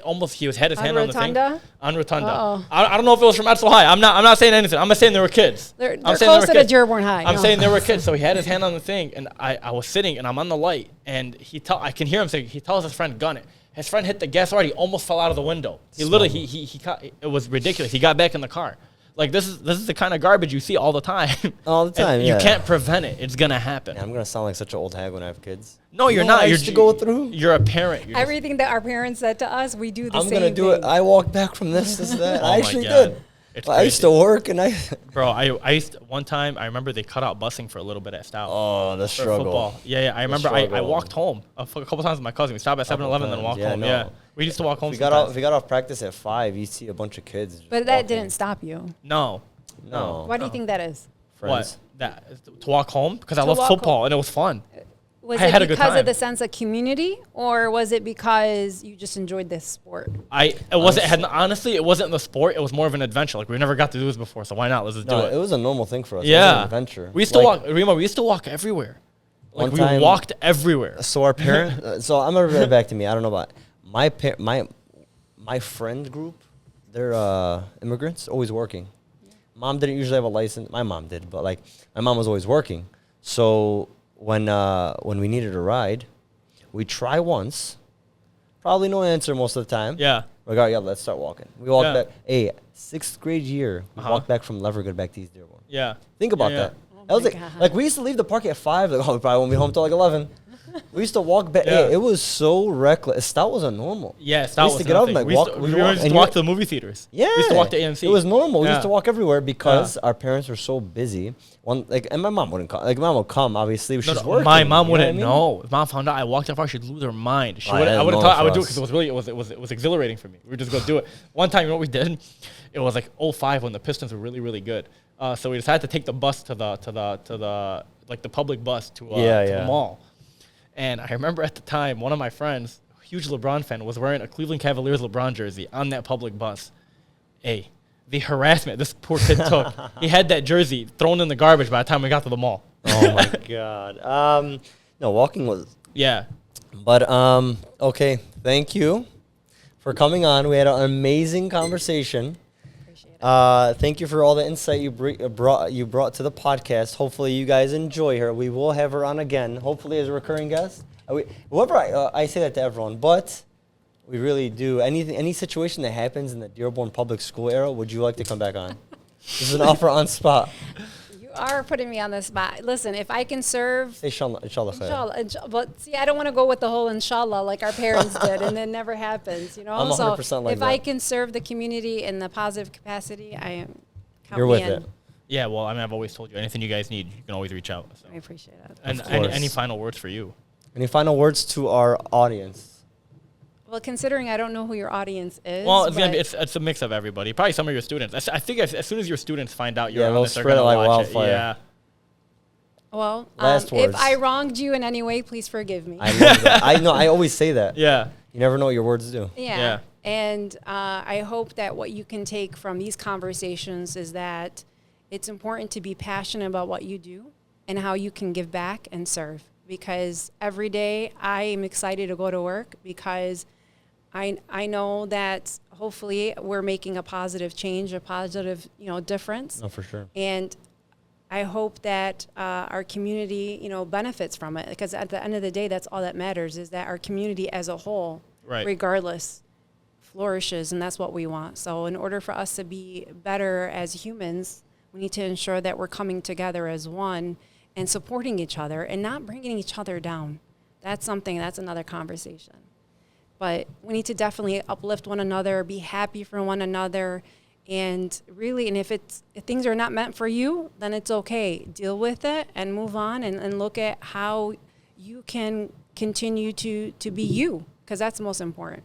almost, he had his hand on the thing. Rotunda? On Rotunda. Uh-oh. I don't know if it was from Edsel High. I'm not saying anything. I'm not saying they were kids. They're I'm saying they closer were to kids. Dearborn High. I'm No. saying they were kids. So he had his hand on the thing, and I was sitting, and I'm on the light, and I can hear him say, he tells his friend, gun it. His friend hit the gas already, almost fell out of the window. He literally, he caught, it was ridiculous. He got back in the car. Like, this is the kind of garbage you see all the time. All the time, And yeah. You can't prevent it. It's going to happen. Yeah, I'm gonna sound like such an old hag when I have kids. No, you're You know what not. I You're used to go through. You're a parent. You're just- Everything that our parents said to us, we do the I'm same gonna do thing. it. I walked back from this to that. Oh I my actually God. did. It's I used to work and I. Bro, I used to, one time, I remember they cut out busing for a little bit at Stout. Oh, the For struggle. football. Yeah. I remember I struggle. walked home a couple times with my cousin. We stopped at 7-Eleven and then times, walked yeah, home. no. Yeah. We used to walk home If we sometimes. got off practice at 5, you see a bunch of kids. just But that walking. didn't stop you. No. No. Why do you think that is? Friends. What? That to walk home? Because I To love walk football and it was fun. Was I it had a good because time. of the sense of community, or was it because you just enjoyed this sport? Honestly, it wasn't the sport. It was more of an adventure. Like, we never got to do this before, so why not? Let's just do No, it. it was a normal thing for us. It was Yeah. an adventure. We used to Like, walk. Rima, we used to walk everywhere. Like, One we time- walked everywhere. So our parent. So I'm gonna revert back to me. I don't know about my friend group. They're immigrants, always working. Mom didn't usually have a license. My mom did, but like my mom was always working. So when we needed a ride, we try once. Probably no answer most of the time. Yeah. We got, yeah, let's start walking. We walked Yeah. back. Hey, 6th grade year, we walked back from Levergood back to East Dearborn. Yeah. Think about Yeah. that. Oh That was my like, God. like we used to leave the park at 5. Like, oh, we probably won't be home till like 11. We used to walk back. Yeah. Hey, it was so reckless. Stout was a normal. Yeah, We used to get up and like walk. We used to walk to the movie theaters. Yeah, We used to walk to AMC. It was normal. We Yeah. used to walk everywhere because Yeah. our parents were so busy. And my mom wouldn't come. Like, my mom would come, obviously, but No, she's no, working. my mom you wouldn't know what I mean? know. If mom found out I walked that far, she'd lose her mind. She Oh, would. yeah, I would have normal thought I would for do it us. because it was exhilarating for me. We would just go do it. One time, you know what we did? It was like 05 when the Pistons were really, really good. So we decided to take the bus to the like the public bus to the mall. And I remember at the time, one of my friends, a huge LeBron fan, was wearing a Cleveland Cavaliers LeBron jersey on that public bus. Hey, the harassment this poor kid took. He had that jersey thrown in the garbage by the time we got to the mall. Oh my god. No, walking was. Yeah. But okay. Thank you for coming on. We had an amazing conversation. Appreciate it. Thank you for all the insight you brought to the podcast. Hopefully you guys enjoy her. We will have her on again, hopefully as a recurring guest. I say that to everyone, but we really do. Any situation that happens in the Dearborn public school era, would you like to come back on? This is an offer on spot. You are putting me on the spot. Listen, if I can serve, Inshallah. inshallah. But see, I don't want to go with the whole inshallah like our parents did, and it never happens. You know. I'm 100% so like if I that. can serve the community in the positive capacity, I am. Count You're me with in. it. Yeah, well, I mean, I've always told you, anything you guys need, you can always reach out. So. I appreciate it. And Of course. any final words for you? Any final words to our audience? Well, considering I don't know who your audience is. Well, it's, gonna be, but- it's a mix of everybody. Probably some of your students. I think as soon as your students find out you're Yeah, on they'll this, they're spread it going to like watch wildfire. it. Yeah. Well, Last if words. I wronged you in any way, please forgive me. I love that. I know. I always say that. Yeah. You never know what your words do. Yeah. And I hope that what you can take from these conversations is that it's important to be passionate about what you do and how you can give back and serve. Because every day I am excited to go to work because I know that hopefully we're making a positive change, a positive, difference. No, for sure. And I hope that our community, benefits from it, because at the end of the day, that's all that matters, is that our community as a whole, Right. regardless, flourishes, and that's what we want. So in order for us to be better as humans, we need to ensure that we're coming together as one and supporting each other and not bringing each other down. That's another conversation. But we need to definitely uplift one another, be happy for one another, and really, and if things are not meant for you, then it's okay. Deal with it and move on and look at how you can continue to be you, because that's the most important.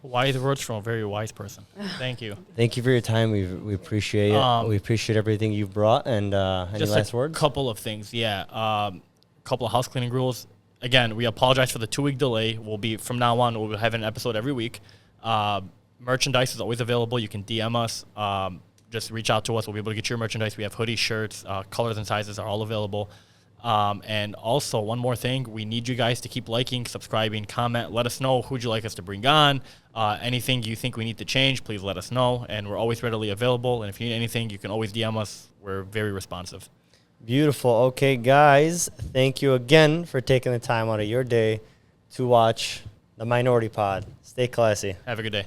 Wise words from a very wise person. Thank you. Thank you for your time. We appreciate it. We appreciate everything you've brought. And any Just last a words? couple of things. Yeah. Couple of house cleaning rules. Again, we apologize for the 2-week delay. From now on, we'll have an episode every week. Merchandise is always available. You can DM us. Just reach out to us. We'll be able to get your merchandise. We have hoodies, shirts, colors and sizes are all available. And also, one more thing, we need you guys to keep liking, subscribing, comment. Let us know who'd you like us to bring on. Anything you think we need to change, please let us know. And we're always readily available. And if you need anything, you can always DM us. We're very responsive. Beautiful. Okay, guys, thank you again for taking the time out of your day to watch the Minority Pod. Stay classy. Have a good day.